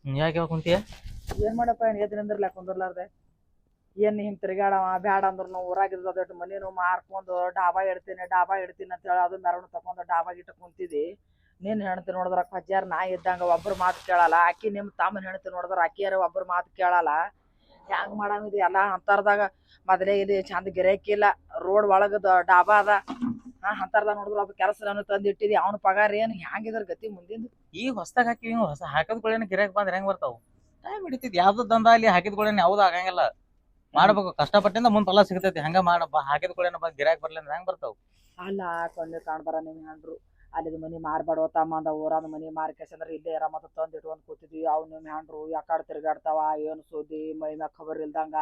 ಯಾಕೆ ಕುಂತಿಯ ಏನ್ ಮಾಡಪ್ಪ ಎದ್ರಿಂದ್ರಲ್ಲ ಕುಂದರ್ಲಾರ್ದೆ ಏನ್ ಹಿಂಗ್ ತಿರ್ಗಾಡವ ಬ್ಯಾಡ ಅಂದ್ರೂ ಊರಾಗಿದ್ದ ದೊಡ್ಡ ಮನೇನು ಮಾರ್ಕೊಂಡು ಡಾಬಾ ಇಡ್ತೀನಿ ಅಂತ ಹೇಳಿ ಅದು ಮೆರವಣಿಗೆ ತಕೊಂಡು ಡಾಬಾಗ ಇಟ್ಟು ಕುಂತಿದಿ. ನೀನ್ ಹೆಣ್ತಿ ನೋಡಿದ್ರ ಕಜ್ಜಾರ್ ನಾಯಿ ಇದ್ದಂಗ ಒಬ್ರ ಮಾತು ಕೇಳಲ್ಲ. ಆಕಿ ನಿಮ್ ತಮ್ಮನ ಹೆಣ್ತಿ ನೋಡಿದ್ರ ಆಕಿಯಾರ ಒಬ್ರ ಮಾತು ಕೇಳಲ್ಲ. ಹೆಂಗ್ ಮಾಡಂಗಿದಿ ಎಲ್ಲ ಅಂತರ್ದಾಗ ಮೊದಲೇ ಇದೆ ಚಂದ ಗಿರಾಕಿಲ್ಲ. ರೋಡ್ ಒಳಗದ ಡಾಬಾ ಅದ ಅಂತರ್ದಾಗ ನೋಡಿದ್ರ ಒಬ್ಬ ಕೆಲಸ ತಂದು ಇಟ್ಟಿದಿ. ಅವ್ನ ಪಗಾರ ಏನ್ ಹೆಂಗಿದ್ರ ಗತಿ ಮುಂದಿಂದ? ಈಗ ಹೊಸದಾಗ ಹಾಕಿ ಹೊಸ ಹಾಕದ್ಗಳೇನ ಗಿರಾಕ್ ಬಂದ್ರೆ ಹೆಂಗ್ ಬರ್ತಾವ? ಟೈಮ್ ಹಿಡಿತೈತಿ. ಯಾವ್ದು ದಂದ ಅಲ್ಲಿ ಹಾಕಿದ್ಗಳೇನ ಯಾವ್ದು ಆಗಂಗಿಲ್ಲ. ಮಾಡ್ಬೇಕು ಕಷ್ಟಪಟ್ಟಿಂದ ಮುಂದ್ ಫಲ ಸಿಗ್ತೈತಿ. ಹಂಗ ಮಾಡಪ್ಪ ಹಾಕಿದ್ಗಳೇನ ಗಿರಾಕ್ ಬರ್ಲಿ ಅಂದ್ರೆ ಹೆಂಗ್ ಬರ್ತಾವ? ಅಲ್ಲ ಕಣ್ಣು ಕಾಣ್ಬಾರ ನಿಮ್ ಹೆಂಡ್ರು ಅಲ್ಲಿದ್ ಮನಿ ಮಾರ್ಬಾಡ್ವ ತಮ್ಮ ಅಂದ ಊರಾದ ಮನಿ ಮಾರ್ಕೇಸಂದ್ರ ಇಲ್ಲೇ ಮತ್ತ ತಂದ್ ಇಟ್ಕೊಂಡ್ ಕೂತಿದ್ವಿ. ಅವ್ ನಿಮ್ ಹೆಂಡ್ರು ಯಾಕಡೆ ತಿರ್ಗಾಡ್ತಾವ ಏನ್ ಸುದ್ದಿ ಮೈ ಮ್ಯಾಗ ಖಬರ್ ಇಲ್ದಂಗ.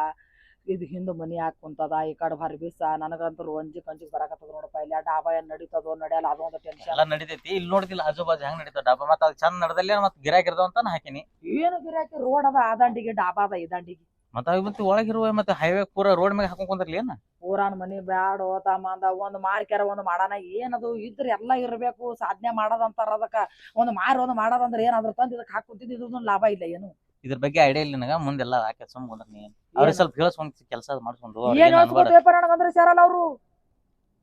ಇದು ಹಿಂದ್ ಮನಿ ಹಾಕ್ ಕುಂತದ ಈ ಕಡೆ ಹೊರ ಬೀಸ. ನನಗಂತೂ ಅಂಜಿಕ್ ಬರಾಕತ್ತದ ನೋಡಪ್ಪ. ಇಲ್ಲಿ ಡಾಬಾ ಏನ್ ನಡೀತದೋ ನಡೆಯಲ್ಲ ಅದೊಂದು ಟೆನ್ಷನ್. ಎಲ್ಲ ನಡಿತೈತಿ. ಇಲ್ಲಿ ನೋಡ್ತಿಲ್ಲ ಆಜು ಬಾಜು ಹೆಂಗ್ ನಡೀತಾವ ಡಾಬಾ. ಮತ್ತ ಅದು ಚಂದ ನಡ್ದಲ್ಲಿ ಮತ್ ಗಿರಾಕ್ ಇರ್ತಾವ ಅಂತ ಹಾಕಿನಿ. ಏನು ಗಿರಾಕಿ ರೋಡ್ ಅದ ಆ ದಂಡಿಗೆ ಡಾಬಾ ಅದ ಈ ದಂಡಿಗೆ. ಮತ್ತೆ ಒಳಗಿರುವ ಮತ್ತೆ ಹೈವೇ ಪೂರ ರೋಡ್ ಮ್ಯಾಗ ಹಾಕೊಂಡ್ ಕುಂದ್ರಲಿ ಏನ? ಊರಾನ್ ಮನಿ ಬ್ಯಾಡೋ ತಮ್ಮ ಅಂದ. ಒಂದ್ ಮಾರ್ಕ್ಯಾರ ಒಂದ್ ಮಾಡಾನ ಏನದು ಇದ್ರ ಎಲ್ಲಾ ಇರ್ಬೇಕು. ಸಾಧನೆ ಮಾಡೋದಂತಾರ ಅದಕ್ಕ. ಒಂದ್ ಮಾಡೋದಂದ್ರ ಏನಾದ್ರು ತಂದ್ ಇದಕ್ ಹಾಕುತ್ತಿದ್ದು ಇದೊಂದು ಲಾಭ ಇಲ್ಲ ಏನು? ಇದ್ರ ಬಗ್ಗೆ ಐಡಿಯಾ ಇಲ್ಲ ನನಗ. ಮುಂದೆಲ್ಲ ಹಾಕಿ ಸುಮ್ ಕುಂದ್ರ ನೀ ಅವ್ರಿಗೆ ಸ್ವಲ್ಪ ಹೇಳ್ಸ್ಕೊಂಡ್ ಕೆಲಸ ಮಾಡ್ಕೊಂಡು ಏನ್ ಹೇಳ್ಸ್ಕೊತೇಪ ನನಗಂದ್ರೆ ಸೇರಲ್ಲ ಅವ್ರು.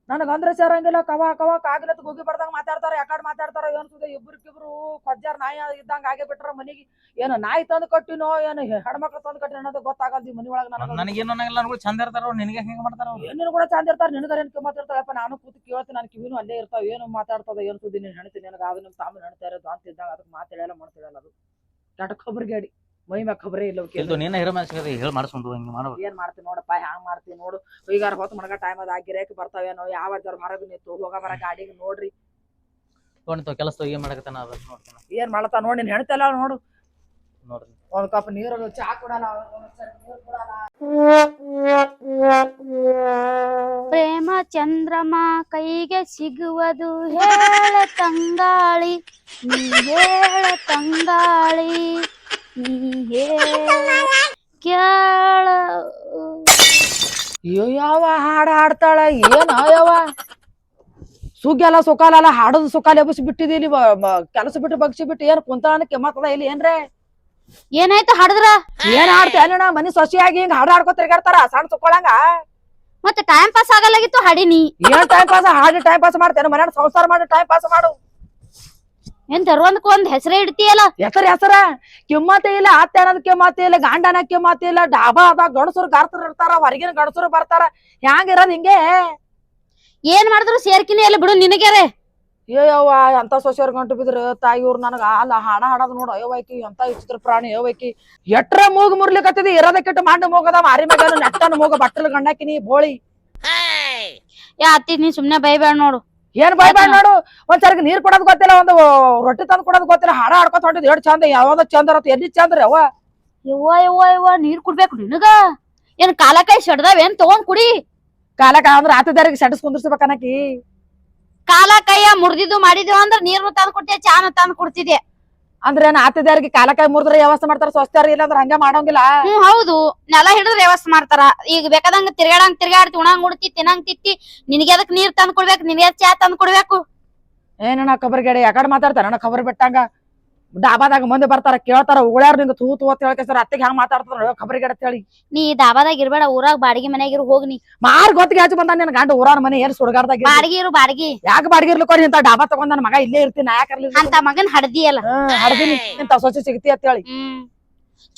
ನನಗಂದ್ರೆ ಸೇರಂಗಿಲ್ಲ. ಕವಾ ಕಾಗಿಲತ್ ಹೋಗಿ ಬರ್ದಂಗ ಮಾತಾಡ್ತಾರ. ಯಾಕಡೆ ಮಾತಾಡ್ತಾರ ಏನ್ಸುದ ಇಬ್ರಿಕಿಬ್ರು ಕಜ್ಜಾರ್ ನಾಯಿ ಇದ್ದಂಗ ಆಗೇ ಬಿಟ್ರ ಮನಿಗೆ. ಏನು ನಾಯಿ ತಂದು ಕಟ್ಟಿನೋ ಏನು ಹೆಣ್ಮಕ್ಳು ತಂದು ಕಟ್ಟಿನ ಅನ್ನೋದು ಗೊತ್ತಾಗಲ್ದಿ ಮನಿ ಒಳಗ. ನನಗೇನು ಅನ್ನಂಗಿಲ್ಲ. ಚಂದ ಇರ್ತಾರ. ನಿನಗೆ ಹೆಂಗ ಮಾಡ್ತಾರ? ಏನೇನು ಕೂಡ ಚಂದ ಇರ್ತಾರ. ನಿನಗರ ಏನ್ ಮಾತಾಡ್ತಾರಪ್ಪ. ನಾನು ಕೂತು ಕೇಳ್ತೀನಿ. ನನ್ ಕಿವಿನೂ ಅಲ್ಲೇ ಇರ್ತಾವ. ಏನು ಮಾತಾಡ್ತದ ಏನ್ ಸುದ್ದಿ ನೀನ್ ಹೆಣ್ತೀನಿ ನನಗ ಅದು ನಿಮ್ ತಾಮನ್ ಹೆಣ್ತಾ ಇರೋದು ಅಂತ ಇದ್ದಾಗ ಅದಕ್ಕೆ ಮಾತಾಡಲ್ಲ ಮಾಡ್ತಿಡಲ್ಲ. ಅದು ಕೆಟ್ಟ ಖಬರ್ಗಾಡಿ ಮೈ ಮ್ಯಾಗ ಖಬರೇ ಇಲ್ಲ. ನೀನ ಹಿರ ಮನ್ಸಿಗೆ ಹೇಳಿ ಮಾಡಿಸ್ಕೊಂಡು ಹಿಂಗ ಮಾಡ್ಬೇಕು. ಏನ್ ಮಾಡ್ತೀನಿ ನೋಡಪ್ಪ ಹ್ಯಾಂಗ್ ಮಾಡ್ತೀನಿ ನೋಡು. ಈಗಾರ ಹೊತ್ತು ಮನಗ ಟೈಮ್ ಅದ ಗಿರಾಕಿ ಬರ್ತಾವೇನೋ. ಯಾವ ಜರ ಹೊರಗೆ ನಿಂತು ಹೋಗ ಬರ ಗಾಡಿಗೆ ನೋಡ್ರಿ. ನೋಡ್ತಾವ ಕೆಲಸ ಏನ್ ಮಾಡಕತ್ತಾನ ಅದ ನೋಡ್ತಾನ. ಏನ್ ಮಾಡತ್ತ ನೋಡಿ. ನೀನ್ ಹೆಣ್ತಲ್ಲ ನೋಡು. ನೋಡ್ರಿ ಒಂದ್ ಕಪ್ ನೀರು ಚಾ ಕೊಡಲ್ಲ. ಪ್ರೇಮ ಚಂದ್ರಮ ಕೈಗೆ ಸಿಗುವುದು ಹೇಳ ತಂಗಾಳಿ. ನೀ ಹೇಳ ತಂಗಾಳಿ ನೀ ಕೇಳ. ಅಯ್ಯೋ ಯಾವ ಹಾಡ ಹಾಡ್ತಾಳ ಏನ ಯಾವ ಸುಗ್ಗೆಲ್ಲ ಸುಕಾಲಲ್ಲ ಹಾಡೋದು ಸುಕಾಲ ಎಬ್ಬಿಸಿ ಬಿಟ್ಟಿದಿ. ಇಲ್ಲಿ ಕೆಲಸ ಬಿಟ್ಟು ಬಗ್ಸಿ ಬಿಟ್ಟು ಏನ್ ಕುಂತಾಳಕ್ಕೆ ಮಾತದ ಇಲ್ಲಿ ಏನ್ರೆ? ಏನಾಯ್ತು ಹಾಡಿದ್ರ? ಏನ್ ಹಾಡ್ತಿ ಅಲ್ಲ ಮನಿ ಸೊಸಿಯಾಗಿ ಹಿಂಗ ಹಾಡು ಹಾಡ್ಕೊ ತಿರ್ಗಾಡ್ತಾರ ಸಣ್ಣ ಸುಕ್ಕೊಳಂಗ. ಮತ್ತೆ ಟೈಮ್ ಪಾಸ್ ಆಗಲಾಗಿತ್ತು ಹಾಡಿನಿ. ಏನ್ ಟೈಮ್ ಪಾಸ್? ಹಾಡಿ ಟೈಮ್ ಪಾಸ್ ಮಾಡ್ತೇನೆ. ಮನೆ ಸಂಸಾರ ಮಾಡಿ ಟೈಮ್ ಪಾಸ್ ಮಾಡು. ಏನ್ ಒಂದ್ ಹೆಸರೇ ಇಡ್ತೀಯಲ್ಲ. ಹೆಸರ ಕಿಮ್ಮತ್ತೆ ಇಲ್ಲ. ಅತ್ತೆ ಅನ್ನೋದ್ ಕಿಮ್ಮತ್ತೆ ಇಲ್ಲ. ಗಂಡ ಅನ್ನೋ ಕಿಮ್ಮತ್ತೆ ಇಲ್ಲ. ಡಾಬಾ ಅದ ಗಣಸರು ಗಾರ್ತರು ಇರ್ತಾರ. ಹೊರಗಿನ ಗಣಸರು ಬರ್ತಾರ. ಹ್ಯಾಂಗಿರೋದ್ ಹಿಂಗೆ? ಏನ್ ಮಾಡಿದ್ರು ಸೇರ್ಕಿನಿ ಎಲ್ಲ ಬಿಡು ನಿನಗ್ಯಾರೆ. ಅಯ್ಯವ್ವ ಎಂತ ಸೊಸೆಯರ್ ಗಂಟು ಬಿದ್ರ ತಾಯಿ ಇವ್ರು ನನಗ ಅಲ್ಲ ಹಾಡ ಹಾಡೋದ್ ನೋಡು. ಅಯ್ಯವೈಕಿ ಎಂತ ವಿಚಿತ್ರ ಪ್ರಾಣಿ. ಅಯ್ಯವೈಕಿ ಎಟ್ರ ಮೂಗ್ ಮುರ್ಲಿಕತ್ತಿದಿ. ಇರೋದಕ್ಕಿಟ್ಟು ಮಾಡಿ ಮೂಗದ ಮಾರಿ ಮಗನು ನೆಟ್ಟನ ಮೂಗ ಬಟ್ಟಲು ಗಂಡಾಕಿನಿ ಬೋಳಿ. ಯಾ ಅತ್ತಿ ನೀ ಸುಮ್ನೆ ಬೈಬೇಡ ನೋಡು. ಏನ್ ಬೈಬೇಡ ನೋಡು. ಒಂದ್ಸರಿಗೆ ನೀರ್ ಕೊಡೋದ್ ಗೊತ್ತಿಲ್ಲ. ಒಂದು ರೊಟ್ಟಿ ತಂದ್ ಕೊಡೋದ್ ಗೊತ್ತಿಲ್ಲ. ಹಾಡ ಹಾಡ್ಕೊತ ಹೊಂಟಿದ್ ಎಷ್ಟ್ ಚಂದ. ಯಾವ್ದ ಚಂದ್ರ ಎಲ್ಲಿ ಚಂದ್ರಿ ಅವ? ಯವ್ವ ನೀರ್ ಕುಡ್ಬೇಕು ನಿನಗ. ಏನ್ ಕಾಲಕಾಯಿ ಸಡ್ದಾವ ಏನ್ ತಗೊಂಡ್ ಕುಡಿ. ಕಾಲಕ ಅಂದ್ರ ಆತದಾರಿಗೆ ಸೆಟಸ್ ಕುಂದಿರ್ಸ್ಬೇಕನ್ನಕಿ. ಕಾಲ ಕೈಯ ಮುರಿದಿದ್ದು ಮಾಡಿದ್ವಿ ಅಂದ್ರ ನೀರ್ನು ತಂದ್ ಕೊಡ್ತೀಯ ಚಾನ ತಂದ್ ಕೊಡ್ತಿದ್ದೆ. ಅಂದ್ರೆ ಏನ್ ಆತದಾರಿಗೆ ಕಾಲಕಾಯಿ ಮುರಿದ್ರೆ ವ್ಯವಸ್ಥೆ ಮಾಡ್ತಾರ. ಸ್ವಸ್ಥ್ಯಾರ ಇಲ್ಲ ಅಂದ್ರೆ ಹಂಗ ಮಾಡಂಗಿಲ್ಲ. ಹೌದು ನೆಲ ಹಿಡಿದ್ರೆ ವ್ಯವಸ್ಥೆ ಮಾಡ್ತಾರ. ಈಗ ಬೇಕಾದಂಗ ತಿರ್ಗಾಡ್ತಿ ಉಣಂಗ್ ಉಡ್ತಿ ತಿನ್ನಂಗ್ ತಿತ್ತಿ. ನಿನಗೆ ಅದಕ್ ನೀರ್ ತಂದ್ ಕೊಡ್ಬೇಕು. ನಿನಗೆ ಚಾ ತಂದ್ ಕೊಡ್ಬೇಕು. ಏನ ಖಬರ್ಗೇಡಿ ಯಾಕಡೆ ಮಾತಾಡ್ತಾರ? ನನ್ನ ಖಬರ್ ಬಿಟ್ಟಂಗ ಡಾಬಾದಾಗ ಮಂದಿ ಬರ್ತಾರ ಕೇಳ್ತಾರ. ಉಳ್ಯಾರ ನಿಂಗ ತೂತು ಅಂತ ಹೇಳ್ಕೇಸ್ತಾರ. ಅತ್ತಿಗೆ ಹಂಗ ಮಾತಾಡ್ತಾರ ಖಬರ್ಗೇಡ ಅಂತ ಹೇಳಿ. ನೀ ಡಾಬಾದಾಗ ಇರ್ಬೇಡ. ಊರಾಗ ಬಾಡಿಗೆ ಮನೆಯಾಗಿರು ಹೋಗ್ನಿ. ಮಾರ್ ಗೊತ್ತಿಗೆ ಹಚ್ಚಿ ಬಂದ ನಿನ್ ಗಂಡ ಊರಾನ ಮನೆ ಏನ್ ಸುಡ್ಗಾಡ್ದಾಗ ಬಾಡಿಗೆ ಇರು ಬಾಡಿಗೆ. ಯಾಕೆ ಬಾಡಿಗೆ ಇರ್ಲಿಕ್ಕ ಇಂತ ಡಾಬಾ ತಗೊಂಡ್ ನನ್ ಮಗ ಇಲ್ಲೇ ಇರ್ತೀನಿ. ನಾ ಯಾಕರ್ಲಿ ಅಂತ ಮಗನ್ ಹಡ್ದಿಯಲ್ಲ. ಹಡ್ದಿನಿ ಇಂತ ಸೊಸೆ ಸಿಗ್ತಿ ಅಂತ ಹೇಳಿ.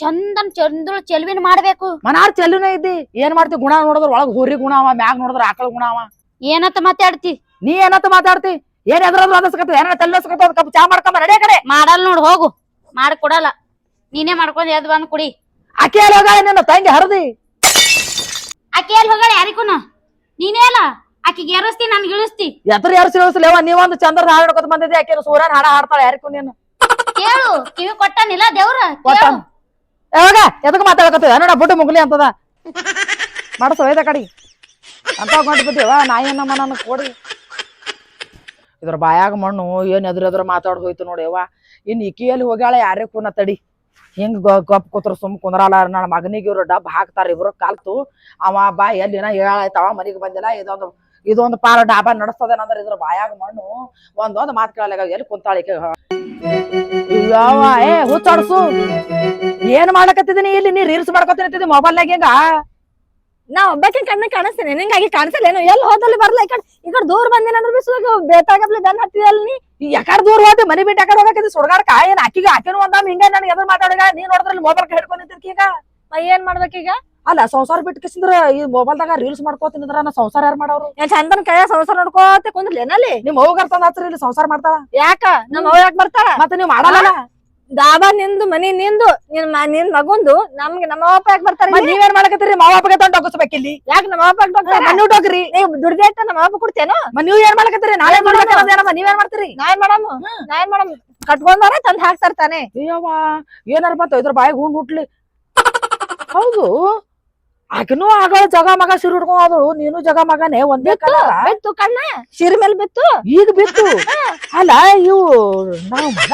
ಚಂದನ್ ಚಂದ್ರ ಚೆಲ್ವಿನ ಮಾಡ್ಬೇಕು. ಮನಾರ್ ಚೆಲ್ಲುನೇ ಇದ್ದಿ. ಏನ್ ಮಾಡ್ತಿ? ಗುಣ ನೋಡಿದ್ರ ಒಳಗ್ ಹೋರಿ ಗುಣ ಅವ. ಮ್ಯಾಗ ನೋಡಿದ್ರ ಆಕಳ ಗುಣ ಅವ. ಏನಂತ ಮಾತಾಡ್ತಿ? ನೀ ಏನಂತ ಮಾತಾಡ್ತಿ? ಏನ್ ಎದ್ರದ್ರು ಅದಸ್ಕತ್ತ ಏನ ತೆಲ್ಲಸ್ಕತ್ತ ಕಪ್ ಚಾ ಮಾಡ್ಕೊಂಬ ನಡೆ ಕಡೆ. ಮಾಡಲ್ ನೋಡ್ ಹೋಗು. ಮಾಡ್ ಕೊಡಲ್ಲ. ನೀನೇ ಮಾಡ್ಕೊಂಡ್ ಎದ್ ಬಂದ್ ಕುಡಿ. ಅಕ್ಕಿ ಎಲ್ಲಿ ಹೋಗಾಳ ನಿನ್ನ ತಂಗಿ ಹರದಿ? ಅಕ್ಕಿ ಎಲ್ಲಿ ಹೋಗಾಳ ಯಾರಿಕೂನ? ನೀನೇ ಅಲ್ಲ ಆಕಿಗೆ ಏರಿಸ್ತಿ ನನ್ಗೆ ಇಳಿಸ್ತಿ. ಎತ್ರ ಯಾರು ಸಿಳಿಸ್ಲೇವ? ನೀವೊಂದು ಚಂದ್ರದ ಹಾಡು ಹಾಡ್ಕೊತ ಬಂದಿದ್ದೆ. ಆಕೆ ಸೂರ್ಯನ್ ಹಾಡ ಹಾಡ್ತಾಳ ಯಾರಿಗೂ ನೀನು? ಕೇಳು ಕಿವಿ ಕೊಟ್ಟನಿಲ್ಲ ದೇವ್ರ. ಯಾವಾಗ ಎದಕ್ ಮಾತಾಡಕತ್ತ ನೋಡ ಬುಡ್ಡು ಮುಗ್ಲಿ ಅಂತದ ಮಾಡಸ ಒಯ್ದ ಕಡಿ ಅಂತ ಗೊಂಡು ಬಿದ್ದೀವ ನಾಯಿಯನ್ನ ಮನ ಕೊಡಿ. ಇದ್ರ ಬಾಯಾಗ ಮಣ್ಣು ಏನ್ ಎದುರು ಮಾತಾಡ್ ಹೋಯ್ತು ನೋಡಿ. ಯವ್ವ ಇನ್ ಇಕಿಯಲ್ಲಿ ಹೋಗ್ಯಾಳ ಯಾರೇ ಕೂನ ತಡಿ. ಹಿಂಗ್ ಗಪ್ ಕೂತ್ರ ಸುಮ್ ಕುಂದ್ರಲ್ಲ. ನನ್ನ ಮಗನಿಗೆ ಇವ್ರು ಡಬ್ ಹಾಕ್ತಾರ. ಇಬ್ರು ಕಾಲ್ತು ಅವ ಬಾ ಎಲ್ಲಿನ ಹೇಳಾಯ್ತವ ಮನಿಗೆ ಬಂದಿಲ್ಲ. ಇದೊಂದು ಪಾರ ಡಾಬಾ ನಡೆಸ್ತದೇನಂದ್ರ ಇದ್ರ ಬಾಯಾಗ ಮಣ್ಣು ಒಂದೊಂದು ಮಾತು ಕೇಳಲ್ಲ. ಎಲ್ಲಿ ಕುಂತಾಳಿಕೆ ಯಾವ ಹುಚ್ಚಾಡ್ಸು ಏನ್ ಮಾಡಕತ್ತಿದೀನಿ ಇಲ್ಲಿ ನೀ ರೀಲ್ಸ್ ಮಾಡ್ಕೊತೀನಿ ಮೊಬೈಲ್ನಾಗ ಹೆಂಗ ನಾ ಒಬ್ಬಾಕಿ ಕಣ್ಣ ಕಾಣಿಸ್ತೇನೆ ನಿಂಗಾಗಿ ಕಾಣಿಸಲ್ಲೇನು ಎಲ್ಲಿ ಹೋದಲ್ಲಿ ಬರ್ಲ ಈ ಕಡೆ ದೂರ ಬಂದಿನ ಅಂದ್ರೆ ಬೇತಾಗಪ್ಲೆ ಬೆನ್ ಹತ್ತಿದಲ್ಲ ನೀ ಯಾಕಡೆ ದೂರ ಹೋದ ಮನಿ ಬಿಟ್ಟು ಯಾಕಡೆ ಹೋಗಕ್ಕೆ ಸುಡ್ಗಾಡ್ಕ ಏನ್ ಅಕ್ಕಿಗೆ ಆಕಿನೂ ಒಂದಾಮ್ ಹಿಂಗ ನನ್ಗೆ ಎದುರು ಮಾತಾಡಿಗ ನೀನ್ ನೋಡಿದ್ರಲ್ಲಿ ಮೊಬೈಲ್ ಹಿಡ್ಕೊಂಡ್ ನಿಂತಿರ್ಕಿ ಈಗ ಏನ್ ಮಾಡ್ಬೇಕೀಗ ಅಲ್ಲ ಸಂಸಾರ ಬಿಟ್ಟು ಕಿಸಿದ್ರ ಈ ಮೊಬೈಲ್ದಾಗ ರೀಲ್ಸ್ ಮಾಡ್ಕೋತಿನಿದ್ರ ನಾ ಸಂಸಾರ ಯಾರು ಮಾಡೋರು ಏನ್ ಚಂದನ್ ಕೈಯ ಸಂಸಾರ ನೋಡ್ಕೋತೆ ಕುಂದ್ಲೇನಲ್ಲಿ ನಿಮ್ ಹೋಗ್ ಅರ್ತಂದ ಹತ್ರ ಇಲ್ಲಿ ಸಂಸಾರ ಮಾಡ್ತಾಳ ಯಾಕ ನಮ್ಮ ಅವ್ವ ಯಾಕೆ ಬರ್ತಾಳ ಮತ್ತೆ ನೀವ್ ಮಾಡಲ್ಲ ದಾಬಾ ನಿಂದು ಮನಿ ನಿಂದು ನಿನ್ ಮಗುಂದು ನಮ್ಗೆ ನಮ್ಮ ಅಪ್ಪ ಯಾಕೆ ಬರ್ತಾರ ನೀವೇನ್ ಮಾಡಕತ್ತೀರಿ ಮಾವ ಅಪ್ಪಗೆ ತಂದು ಹೋಗಿಸ್ಬೇಕಿಲ್ಲಿ ಯಾಕೆ ನಮ್ಮ ಅಪ್ಪ ಮಣ್ಣು ಹೋಗ್ರಿ ನೀವು ದುಡ್ದೇಟ ನಮ್ಮ ಅಪ್ಪ ಕೊಡ್ತೇನೋ ನೀವ್ ಏನ್ ಮಾಡಕತ್ತೀರಿ ನಾಳೆ ಮಾಡ್ಬೇಕೇನಮ್ಮ ನೀವೇನ್ ಮಾಡ್ತೀರಿ ನಾನ್ ಮಾಡಮ್ ಕಟ್ಕೊಂಡಾರ ತಂದ್ ಹಾಕ್ತಾರ ತಾನೆ ಅಯ್ಯವ್ವ ಏನಾರ ಬಂತ ಇದ್ರ ಬಾಯಿಗೆ ಹುಣ್ಣು ಹುಟ್ಲಿ ಹೌದು ಆಕಿನೂ ಆಗ ಜಗ ಮಗ ಸಿರು ಹಿಡ್ಕೊಂಡ್ ಹೋದಳು ನೀನು ಜಗ ಮಗನೇ ಒಂದೇ ಕಲರ ಬಿತ್ತು ಕಣ್ಣ ಶಿರ್ ಮೇಲೆ ಬಿತ್ತು ಈಗ ಬಿತ್ತು ಅಲ್ಲ ಇವು ನಾವ್ ಮಗ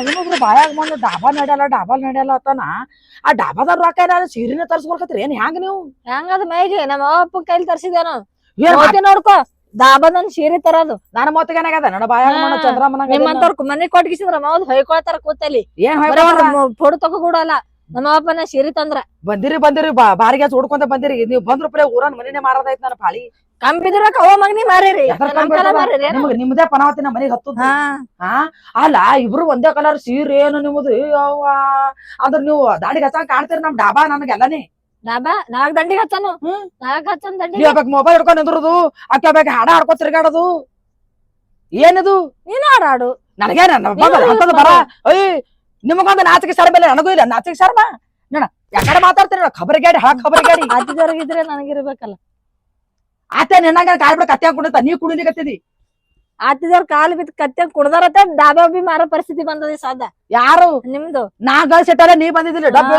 ಇನ್ನೊಬ್ರು ಬಾಯಾಗ ಬಂದು ಡಾಬಾ ನಡ್ಯಲ್ಲ ಅತ್ತಾನ ಆ ಡಾಬಾದ ರೊಕ್ಕ ಏನಾರ ಸೀರೆನ ತರ್ಸ್ಕೊಳ್ಕತ್ರಿ ಏನ್ ಹ್ಯಾಂಗ ನೀವು ಹೆಂಗದ ಮೈಗೆ ನಮ್ಮ ಅಪ್ಪ ಕೈಲಿ ತರ್ಸಿದೇನೋ ಏನ್ ನೋಡ್ಕೋ ದಾಬಾದನ್ ಸೀರೆ ತರೋದು ನನ್ನ ಮೊತ್ತಗೇನಾಗದ ನನ್ನ ಬಾಯಾಗ ಮಾಡೋ ಚಂದ್ರಮ್ಮನ ನಿಮ್ಮಂತವ್ರ ಮನೆ ಕೊಟ್ಗಿಸಿದ್ರ ಮಾವ್ದು ಹೊಯ್ಕೊಳ್ತಾರ ಕೂತಲ್ಲಿ ಏನ್ ಫೋಟೋ ತಗೋಡಲ್ಲ ನಮ್ಮ ಅಪ್ಪನ ಸೀರೆ ತಂದ್ರ ಬಂದಿರಿ ಬಾರಿಗೆ ಹುಡ್ಕೊಂತ ಬಂದಿರಿ ನೀವ್ ಬಂದ್ರ ಪ್ರೇ ಊರನ್ ಮನಿನೇ ಮಾರದೈತ್ ನನ್ನ ಪಾಳಿ ಕಂಬಿದ್ರಕ ಅವ ಮಗನಿ ಮಾರೇರಿ ನಿಮ್ಗೆ ನಿಮ್ದೇ ಪನಾವತಿ ನಮ್ಮ ಮನೆಗೆ ಹತ್ತದ ಅಲ್ಲ ಇಬ್ರು ಒಂದೇ ಕಲರ್ ಸೀರೆ ಏನು ನಿಮ್ಮದು ಅಂದ್ರ ನೀವು ದಾಡಿಗೆ ಹಚ್ಚಂಗ್ ಕಾಣ್ತೀರಿ ನಮ್ ಡಾಬಾ ನನಗೆಲ್ಲನೇ ಡಾಬಾ ನಾಲ್ಕ್ ದಂಡಿಗೆ ಹಚ್ಚನು ದಂಡಿ ಮೊಬೈಲ್ ಹಿಡ್ಕೊಂಡ್ ನಿಂದ್ರದು ಅಕ್ಕ ಹಾಡ ಹಾಡ್ಕೊ ತಿರ್ಗಾಡೋದು ಏನಿದು ನೀನು ಹಾಡಾಡು ನನಗೇನ ಅಂತದ್ ಬರ ಅಯ್ಯ ನಿಮಗೊಂದು ನಾಚಿಕೆ ಶರ್ಮ ಇಲ್ಲ ನನಗೂ ಇಲ್ಲ ನಾಚಿಕೆ ಶರ್ಮ ನೋಡ ಯಾಕಡೆ ಮಾತಾಡ್ತೀರಿ ಖಬರಿಗಾಡಿ ಖಬರಿಗಾಡಿ ಆತಿದವ್ರಿಗಿದ್ರೆ ನನಗಿರ್ಬೇಕಲ್ಲ ಆತ ನಿನ್ನಂಗ ಕಾಯ್ಬಿಡ ಕತ್ತೆ ಕುಡಿತ ನೀವ್ ಕುಡಿಲಿಕತ್ತಿದಿ ಆತಿದವ್ರ ಕಾಲು ಬಿದ್ದು ಕತ್ತೆ ಕುಡ್ದಾರತ್ತ ಡಾಬಾ ಬಿ ಮಾರೋ ಪರಿಸ್ಥಿತಿ ಬಂದದ ಸಾದ ಯಾರು ನಿಮ್ದು ನಾ ಗಳಿಸಿಟ್ಟಾರೆ ನೀ ಬಂದಿದ್ದಿಲ್ಲ ಡಬ್ಬ